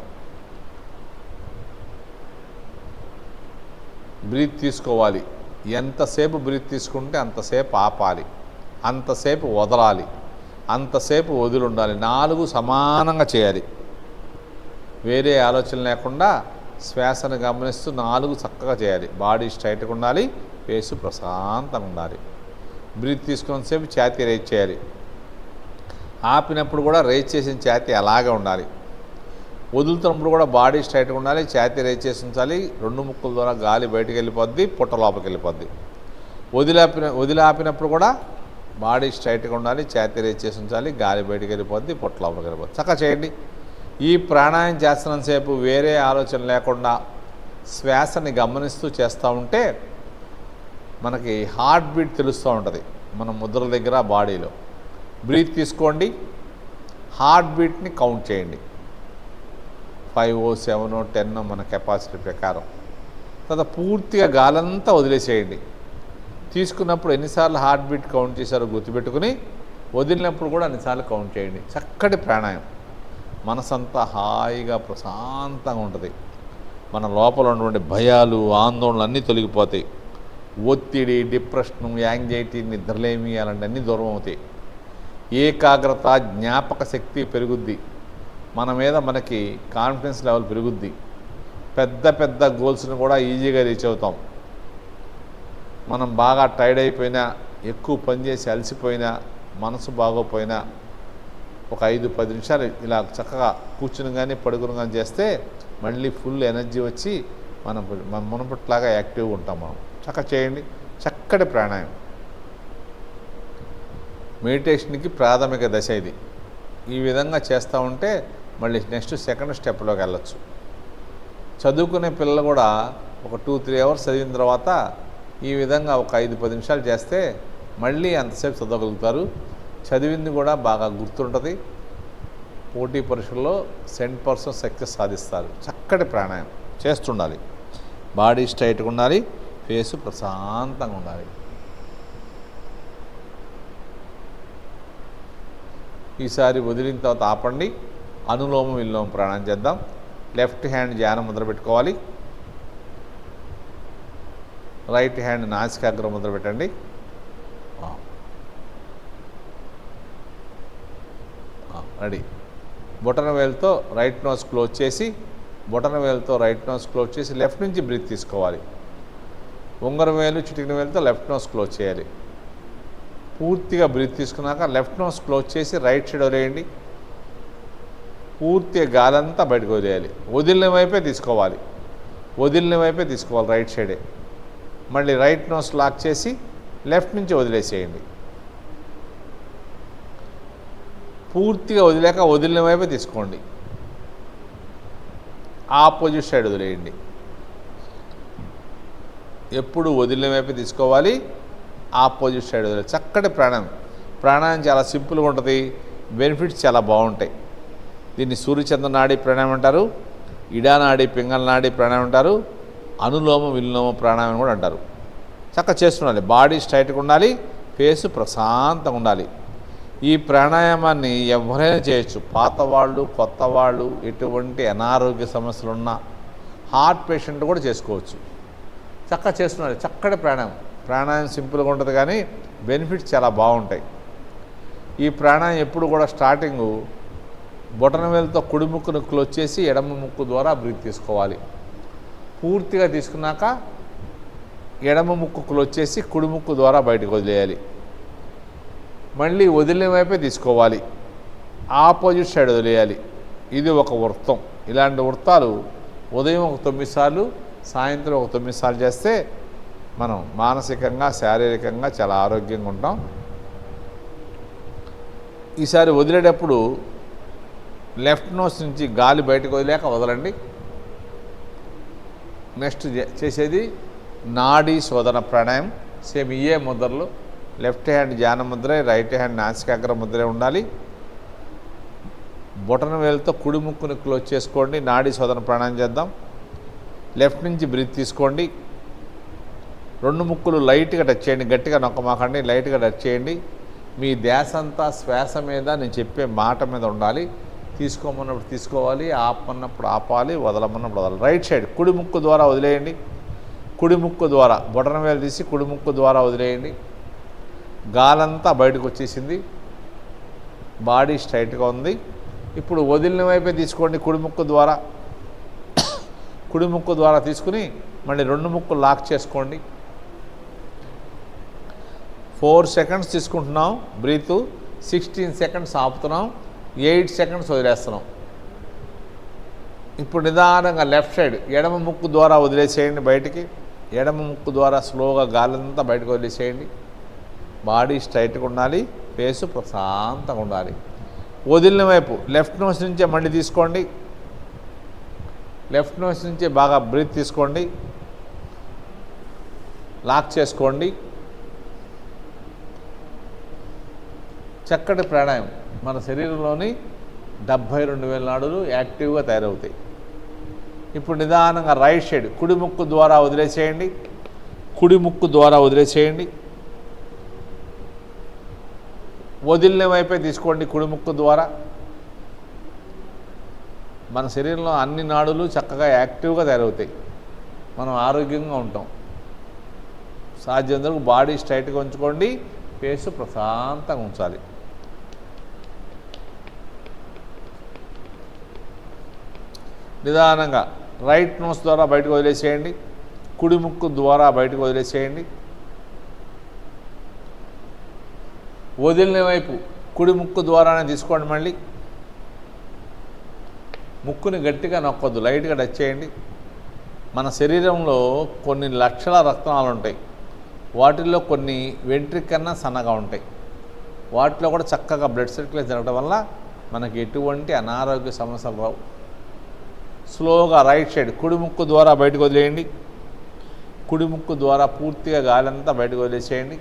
Speaker 1: బ్రీత్ తీసుకోవాలి. ఎంతసేపు బ్రీత్ తీసుకుంటే అంతసేపు ఆపాలి, అంతసేపు వదలాలి, అంతసేపు వదిలి ఉండాలి. 4 సమానంగా చేయాలి. వేరే ఆలోచన లేకుండా శ్వాసను గమనిస్తూ 4 చక్కగా చేయాలి. బాడీ స్ట్రైట్గా ఉండాలి, ఫేసు ప్రశాంతంగా ఉండాలి. బ్రీత్ తీసుకున్నంతసేపు ఛాతీ రేజ్ చేయాలి. ఆపినప్పుడు కూడా రేజ్ చేసిన ఛాతీ అలాగే ఉండాలి. వదులుతున్నప్పుడు కూడా బాడీ స్ట్రైట్గా ఉండాలి, ఛాతీ రేజ్ చేసి ఉంచాలి. 2 ముక్కుల ద్వారా గాలి బయటికి వెళ్ళిపోద్ది, పుట్ట లోపలికి వెళ్ళిపోద్ది. వదిలాపినప్పుడు కూడా బాడీ స్ట్రైట్గా ఉండాలి, ఛాతీ రేజ్ చేసి ఉంచాలి, గాలి బయటికి వెళ్ళిపోద్ది, పుట్ట లోపలికి వెళ్ళిపోద్ది. చక్కగా చేయండి. ఈ ప్రాణాయామం చేస్తున్నంతసేపు వేరే ఆలోచన లేకుండా శ్వాసని గమనిస్తూ చేస్తూ ఉంటే మనకి హార్ట్ బీట్ తెలుస్తూ ఉంటుంది మన ముద్ర దగ్గర, బాడీలో. బ్రీత్ తీసుకోండి, హార్ట్ బీట్ని కౌంట్ చేయండి. 5, 7, 10 మన కెపాసిటీ ప్రకారం. తర్వాత పూర్తిగా గాలంతా వదిలేసేయండి. తీసుకున్నప్పుడు ఎన్నిసార్లు హార్ట్ బీట్ కౌంట్ చేశారో గుర్తుపెట్టుకుని వదిలినప్పుడు కూడా అన్నిసార్లు కౌంట్ చేయండి. చక్కటి ప్రాణాయామం. మనసంతా హాయిగా ప్రశాంతంగా ఉంటుంది. మన లోపల ఉన్నటువంటి భయాలు, ఆందోళనలు అన్నీ తొలగిపోతాయి. ఒత్తిడి, డిప్రెషను, యాంగ్జైటీ, నిద్రలేమి అలాంటివన్నీ దూరం అవుతాయి. ఏకాగ్రత, జ్ఞాపక శక్తి పెరుగుద్ది. మన మీద మనకి కాన్ఫిడెన్స్ లెవెల్ పెరుగుద్ది. పెద్ద పెద్ద గోల్స్ని కూడా ఈజీగా రీచ్ అవుతాం. మనం బాగా టైర్డ్ అయిపోయినా, ఎక్కువ పనిచేసి అలసిపోయినా, మనసు బాగోపోయినా ఒక 5-10 నిమిషాలు ఇలా చక్కగా కూర్చుని కానీ పడుకుని కానీ చేస్తే మళ్ళీ ఫుల్ ఎనర్జీ వచ్చి మనం మునుపట్లాగా యాక్టివ్గా ఉంటాం. మనం చక్కగా చేయండి. చక్కటి ప్రాణాయామం. మెడిటేషన్కి ప్రాథమిక దశ ఇది. ఈ విధంగా చేస్తూ ఉంటే మళ్ళీ నెక్స్ట్ సెకండ్ స్టెప్లోకి వెళ్ళచ్చు. చదువుకునే పిల్లలు కూడా ఒక 2-3 అవర్స్ చదివిన తర్వాత ఈ విధంగా ఒక 5-10 నిమిషాలు చేస్తే మళ్ళీ అంతసేపు చదవగలుగుతారు. చదివింది కూడా బాగా గుర్తుంటుంది. పోటీ పరీక్షల్లో 100% సక్సెస్ సాధిస్తారు. చక్కటి ప్రాణాయామం చేస్తుండాలి. బాడీ స్ట్రైట్గా ఉండాలి, ఫేసు ప్రశాంతంగా ఉండాలి. ఈసారి వదిలిన తర్వాత ఆపండి. అనులోమం విలోమం ప్రాణాయామం చేద్దాం. లెఫ్ట్ హ్యాండ్ ధ్యాన ముద్ర పెట్టుకోవాలి. రైట్ హ్యాండ్ నాసికాగ్ర ముద్ర పెట్టండి. రెడీ. బొటన వేలుతో రైట్ నోస్ క్లోజ్ చేసి, బొటన వేలుతో రైట్ నోస్ క్లోజ్ చేసి లెఫ్ట్ నుంచి బ్రీత్ తీసుకోవాలి. ఉంగరం వేలు, చిటికిన వేలుతో లెఫ్ట్ నోస్ క్లోజ్ చేయాలి. పూర్తిగా బ్రీత్ తీసుకున్నాక లెఫ్ట్ నోస్ క్లోజ్ చేసి రైట్ సైడ్ వదిలేయండి. పూర్తిగా గాలంతా బయటకు వదిలేయాలి. వదిలిన వైపే తీసుకోవాలి. వదిలిన వైపే తీసుకోవాలి, రైట్ సైడే. మళ్ళీ రైట్ నోస్ లాక్ చేసి లెఫ్ట్ నుంచి వదిలేసేయండి. పూర్తిగా వదిలేక వదిలిన వైపే తీసుకోండి. ఆపోజిట్ సైడ్ వదిలేయండి. ఎప్పుడు వదిలిన వైపే తీసుకోవాలి, ఆపోజిట్ సైడ్ వదిలేదు. చక్కటి ప్రాణాయామం చాలా సింపుల్గా ఉంటుంది. బెనిఫిట్స్ చాలా బాగుంటాయి. దీన్ని సూర్యచంద్ర నాడి ప్రాణాయామం అంటారు, ఇడా నాడి, పింగళ నాడి ప్రాణాయామం అంటారు, అనులోమ విలోమ ప్రాణాయామం కూడా అంటారు. చక్కగా చేస్తుండాలి. బాడీ స్ట్రైట్గా ఉండాలి, ఫేసు ప్రశాంతంగా ఉండాలి. ఈ ప్రాణాయామాన్ని ఎవరైనా చేయొచ్చు. పాత వాళ్ళు, కొత్త వాళ్ళు, ఎటువంటి అనారోగ్య సమస్యలున్నా హార్ట్ పేషెంట్ కూడా చేసుకోవచ్చు. చక్కగా చేస్తున్నారు. చక్కటి ప్రాణాయామం సింపుల్గా ఉంటుంది కానీ బెనిఫిట్స్ చాలా బాగుంటాయి. ఈ ప్రాణాయామం ఎప్పుడు కూడా స్టార్టింగు బొటన వేలుతో కుడి ముక్కును క్లోజ్ చేసి ఎడమ ముక్కు ద్వారా బ్రీత్ తీసుకోవాలి. పూర్తిగా తీసుకున్నాక ఎడమ ముక్కు క్లోజ్ చేసి కుడి ముక్కు ద్వారా బయటకు వదిలేయాలి. మళ్ళీ వదిలిన వైపే తీసుకోవాలి. ఆపోజిట్ సైడ్ వదిలేయాలి. ఇది ఒక వృత్తం. ఇలాంటి వృత్తాలు ఉదయం ఒక 9 సార్లు, సాయంత్రం ఒక 9 సార్లు చేస్తే మనం మానసికంగా, శారీరకంగా చాలా ఆరోగ్యంగా ఉంటాం. ఈసారి వదిలేటప్పుడు లెఫ్ట్ నోస్ నుంచి గాలి బయటకు వదిలేక వదలండి. నెక్స్ట్ చేసేది నాడీ శోధన ప్రాణాయామం. సేమ్ ఇయే ముద్రలు. లెఫ్ట్ హ్యాండ్ ధ్యాన ముద్రే, రైట్ హ్యాండ్ నాసికాగ్ర ముద్రే ఉండాలి. బొటన వేలుతో కుడి ముక్కుని క్లోజ్ చేసుకోండి. నాడీ శోధన ప్రాణాయామం చేద్దాం. లెఫ్ట్ నుంచి బ్రీత్ తీసుకోండి. 2 ముక్కులు లైట్గా టచ్ చేయండి. గట్టిగా నొక్కమాకండి, లైట్గా టచ్ చేయండి. మీ ధ్యాస అంతా శ్వాస మీద, నేను చెప్పే మాట మీద ఉండాలి. తీసుకోమన్నప్పుడు తీసుకోవాలి, ఆపమన్నప్పుడు ఆపాలి, వదలమన్నప్పుడు వదలాలి. రైట్ సైడ్ కుడి ముక్కు ద్వారా వదిలేయండి. కుడి ముక్కు ద్వారా బొటన వేలు తీసి కుడి ముక్కు ద్వారా వదిలేయండి. గాలంతా బయటకు వచ్చేసింది. బాడీ స్ట్రైట్గా ఉంది. ఇప్పుడు వదిలిన వైపే తీసుకోండి. కుడి ముక్కు ద్వారా తీసుకుని మళ్ళీ 2 ముక్కులు లాక్ చేసుకోండి. 4 సెకండ్స్ తీసుకుంటున్నాం బ్రీత్, 16 సెకండ్స్ ఆపుతున్నాం, 8 సెకండ్స్ వదిలేస్తున్నాం. ఇప్పుడు నిదానంగా లెఫ్ట్ సైడ్ ఎడమ ముక్కు ద్వారా వదిలేసేయండి బయటికి. ఎడమ ముక్కు ద్వారా స్లోగా గాలంతా బయటకు వదిలేసేయండి. బాడీ స్ట్రైట్గా ఉండాలి, ఫేసు ప్రశాంతంగా ఉండాలి. వదిలిన వైపు లెఫ్ట్ నోస్ నుంచే మళ్ళీ తీసుకోండి. లెఫ్ట్ నోస్ నుంచే బాగా బ్రీత్ తీసుకోండి, లాక్ చేసుకోండి. చక్కటి ప్రాణాయామం. మన శరీరంలోని 72,000 నాడులు యాక్టివ్గా తయారవుతాయి. ఇప్పుడు నిదానంగా రైట్ సైడ్ కుడి ముక్కు ద్వారా వదిలేసేయండి. కుడి ముక్కు ద్వారా వదిలేసేయండి. వదిలిన వైపే తీసుకోండి. కుడి ముక్కు ద్వారా మన శరీరంలో అన్ని నాడులు చక్కగా యాక్టివ్గా తయారవుతాయి. మనం ఆరోగ్యంగా ఉంటాం. సాధ్యమైనంత బాడీ స్ట్రైట్గా ఉంచుకోండి. ఫేస్ ప్రశాంతంగా ఉంచాలి. నిదానంగా రైట్ నోస్ ద్వారా బయటకు వదిలేసేయండి. కుడి ముక్కు ద్వారా బయటకు వదిలేసేయండి. వదిలిన వైపు కుడి ముక్కు ద్వారానే తీసుకోండి. మళ్ళీ ముక్కుని గట్టిగా నొక్కొద్దు, లైట్గా టచ్ చేయండి. మన శరీరంలో కొన్ని లక్షల రక్తనాళాలు ఉంటాయి. వాటిల్లో కొన్ని వెంట్రిక్ కన్నా సన్నగా ఉంటాయి. వాటిలో కూడా చక్కగా బ్లడ్ సర్క్యులేషన్ జరగడం వల్ల మనకి ఎటువంటి అనారోగ్య సమస్యలు రావు. స్లోగా రైట్ సైడ్ కుడి ముక్కు ద్వారా బయటకు వదిలేయండి. కుడి ముక్కు ద్వారా పూర్తిగా గాలంతా బయటకు వదిలేసేయండి.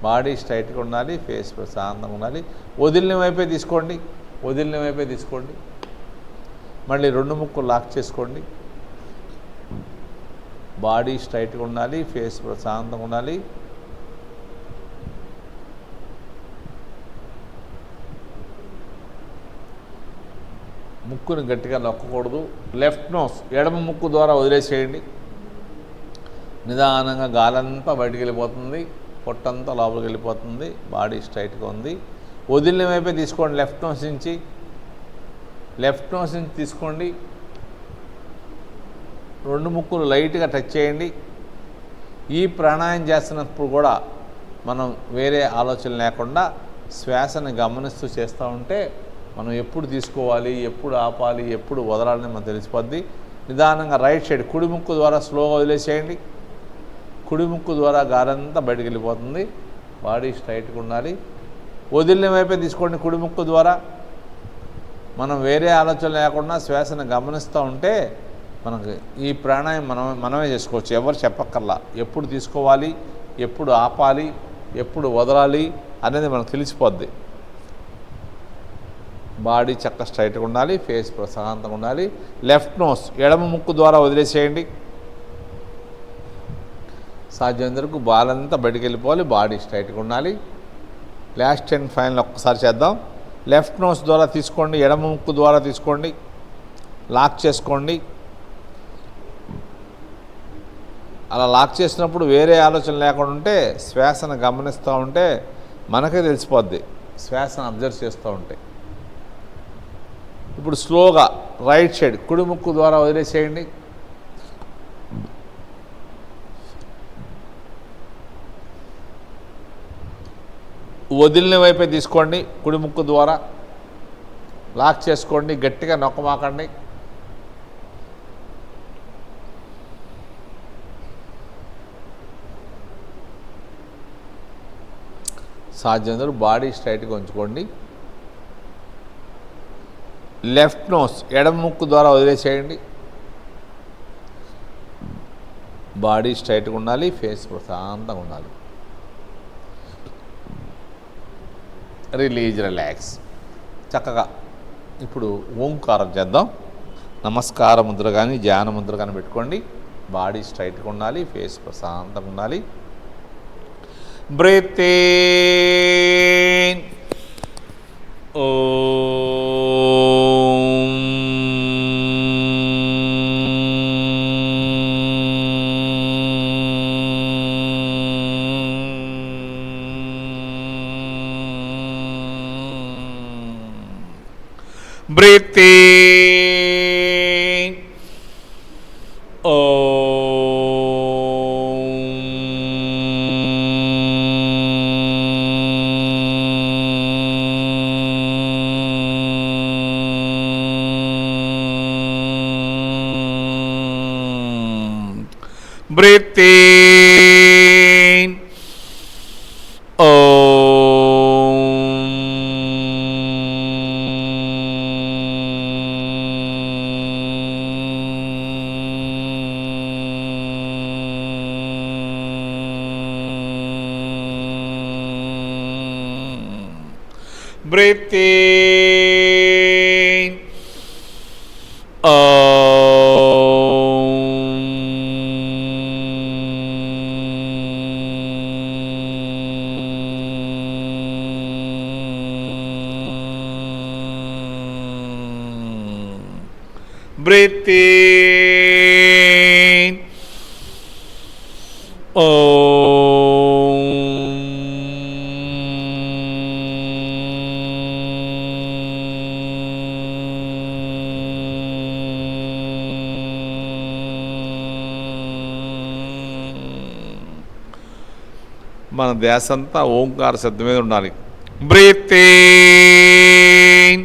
Speaker 1: బాడీ స్ట్రైట్గా ఉండాలి. ఫేస్ ప్రశాంతంగా ఉండాలి. వదిలిన వైపే తీసుకోండి. వదిలిన వైపే తీసుకోండి. మళ్ళీ రెండు ముక్కులు లాక్ చేసుకోండి. బాడీ స్ట్రైట్గా ఉండాలి. ఫేస్ ప్రశాంతంగా ఉండాలి. ముక్కుని గట్టిగా నొక్కకూడదు. లెఫ్ట్ నోస్ ఎడమ ముక్కు ద్వారా వదిలేసేయండి. నిదానంగా గాలంతా బయటికి వెళ్ళిపోతుంది. పొట్టంతా లోపలికి వెళ్ళిపోతుంది. బాడీ స్ట్రైట్గా ఉంది. వదిలిన వైపే తీసుకోండి. లెఫ్ట్ నోస్ నుంచి తీసుకోండి. రెండు ముక్కులు లైట్గా టచ్ చేయండి. ఈ ప్రాణాయామం చేస్తున్నప్పుడు కూడా మనం వేరే ఆలోచన లేకుండా శ్వాసని గమనిస్తూ చేస్తూ ఉంటే మనం ఎప్పుడు తీసుకోవాలి, ఎప్పుడు ఆపాలి, ఎప్పుడు వదలాలని మనకు తెలిసిపోద్ది. నిదానంగా రైట్ సైడ్ కుడి ముక్కు ద్వారా స్లోగా వదిలేసేయండి. కుడి ముక్కు ద్వారా గాలంతా బయటకు వెళ్ళిపోతుంది. బాడీ స్ట్రైట్గా ఉండాలి. వదిలిన వైపే తీసుకోండి. కుడి ముక్కు ద్వారా మనం వేరే ఆలోచన లేకుండా శ్వాసను గమనిస్తూ ఉంటే మనకి ఈ ప్రాణాయామం మనమే చేసుకోవచ్చు. ఎవరు చెప్పక్కర్లా. ఎప్పుడు తీసుకోవాలి, ఎప్పుడు ఆపాలి, ఎప్పుడు వదలాలి అనేది మనకు తెలిసిపోద్ది. బాడీ చక్క స్ట్రైట్గా ఉండాలి. ఫేస్ ప్రశాంతంగా ఉండాలి. లెఫ్ట్ నోస్ ఎడమ ముక్కు ద్వారా వదిలేసేయండి. సాధ్యమైనంత వరకు బాలంతా బయటికి వెళ్ళిపోవాలి. బాడీ స్ట్రైట్గా ఉండాలి. లాస్ట్ అండ్ ఫైనల్ ఒక్కసారి చేద్దాం. లెఫ్ట్ నోస్ ద్వారా తీసుకోండి. ఎడమ ముక్కు ద్వారా తీసుకోండి. లాక్ చేసుకోండి. అలా లాక్ చేసినప్పుడు వేరే ఆలోచన లేకుండా ఉంటే శ్వాసను గమనిస్తూ ఉంటే మనకే తెలిసిపోద్ది. శ్వాసను అబ్జర్వ్ చేస్తూ ఉంటే. ఇప్పుడు స్లోగా రైట్ సైడ్ కుడి ముక్కు ద్వారా వదిలేసేయండి. వదిలిన వైపే తీసుకోండి. కుడి ముక్కు ద్వారా లాక్ చేసుకోండి. గట్టిగా నొక్కమాకండి. సాధ్యమైనంత బాడీ స్ట్రైట్గా ఉంచుకోండి. లెఫ్ట్ నోస్ ఎడమ ముక్కు ద్వారా వదిలేసేయండి. బాడీ స్ట్రైట్గా ఉండాలి. ఫేస్ ప్రశాంతంగా ఉండాలి. రిలాక్స్. చక్కగా ఇప్పుడు ఓంకారం చేద్దాం. నమస్కార ముద్ర కానీ ధ్యాన ముద్ర కానీ పెట్టుకోండి. బాడీ స్ట్రైట్గా ఉండాలి. ఫేస్ ప్రశాంతంగా ఉండాలి. Breathe in. Breathe in. Breathe in. Breathe in. Breathe in. మన ధ్యాస అంతా ఓంకార శబ్దం మీద ఉండాలి. Breathe in.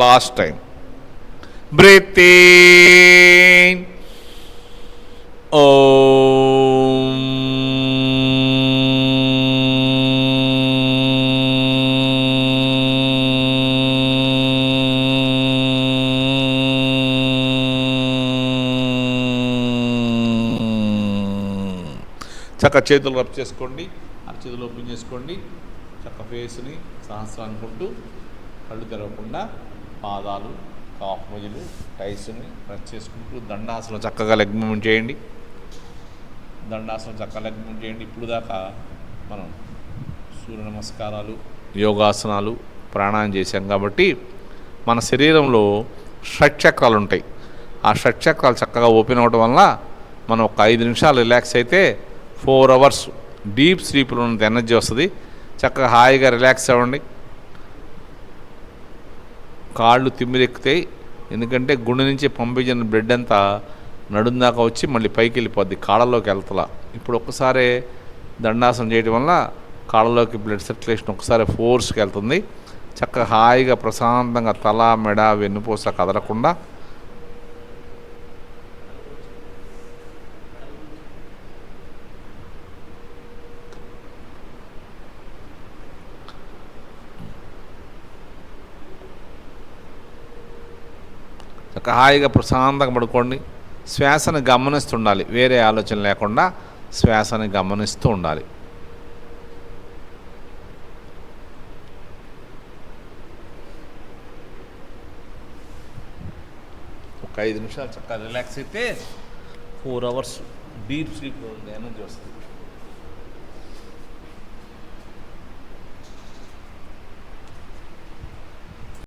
Speaker 1: Last time. Breathe in. చక్క చేతులు రబ్ చేసుకోండి, అరచేతులు ఓపెన్ చేసుకోండి. చక్క ఫేస్ని సహస్రం అనుకుంటూ కళ్ళు తెరవకుండా పాదాలు, కాఫ్ మజిలు, టైస్ని ప్రెస్ చేసుకుంటూ దండాసనం చక్కగా లెగ్ మూవ్మెంట్ చేయండి. దండాసనం చక్కగా లెగ్ మూవ్మెంట్ చేయండి. ఇప్పుడు దాకా మనం సూర్య నమస్కారాలు, యోగాసనాలు, ప్రాణాయామం చేశాం కాబట్టి మన శరీరంలో షట్చక్రాలు ఉంటాయి. ఆ షట్చక్రాలు చక్కగా ఓపెన్ అవ్వడం వల్ల మనం ఒక 5 నిమిషాలు రిలాక్స్ అయితే 4 అవర్స్ డీప్ స్లీప్లో ఉన్నంత ఎనర్జీ వస్తుంది. చక్కగా హాయిగా రిలాక్స్ అవ్వండి. కాళ్ళు తిమ్మిరెక్కుతాయి, ఎందుకంటే గుండె నుంచి పంపించిన బ్లడ్ అంతా నడుం దాకా వచ్చి మళ్ళీ పైకి వెళ్ళిపోద్ది, కాళ్ళలోకి వెళ్తలా. ఇప్పుడు ఒక్కసారి దండాసనం చేయడం వల్ల కాళ్ళలోకి బ్లడ్ సర్క్యులేషన్ ఒకసారి ఫోర్స్కి వెళ్తుంది. చక్కగా హాయిగా ప్రశాంతంగా తల, మెడ, వెన్నుపూస కదలకుండా హాయిగా ప్రశాంతంగా పడుకోండి. శ్వాసను గమనిస్తుండాలి, వేరే ఆలోచన లేకుండా శ్వాసని గమనిస్తూ ఉండాలి. ఒక 5 నిమిషాలు చక్కగా రిలాక్స్ అయితే 4 అవర్స్ డీప్ స్లీప్ ఎనర్జీ వస్తుంది.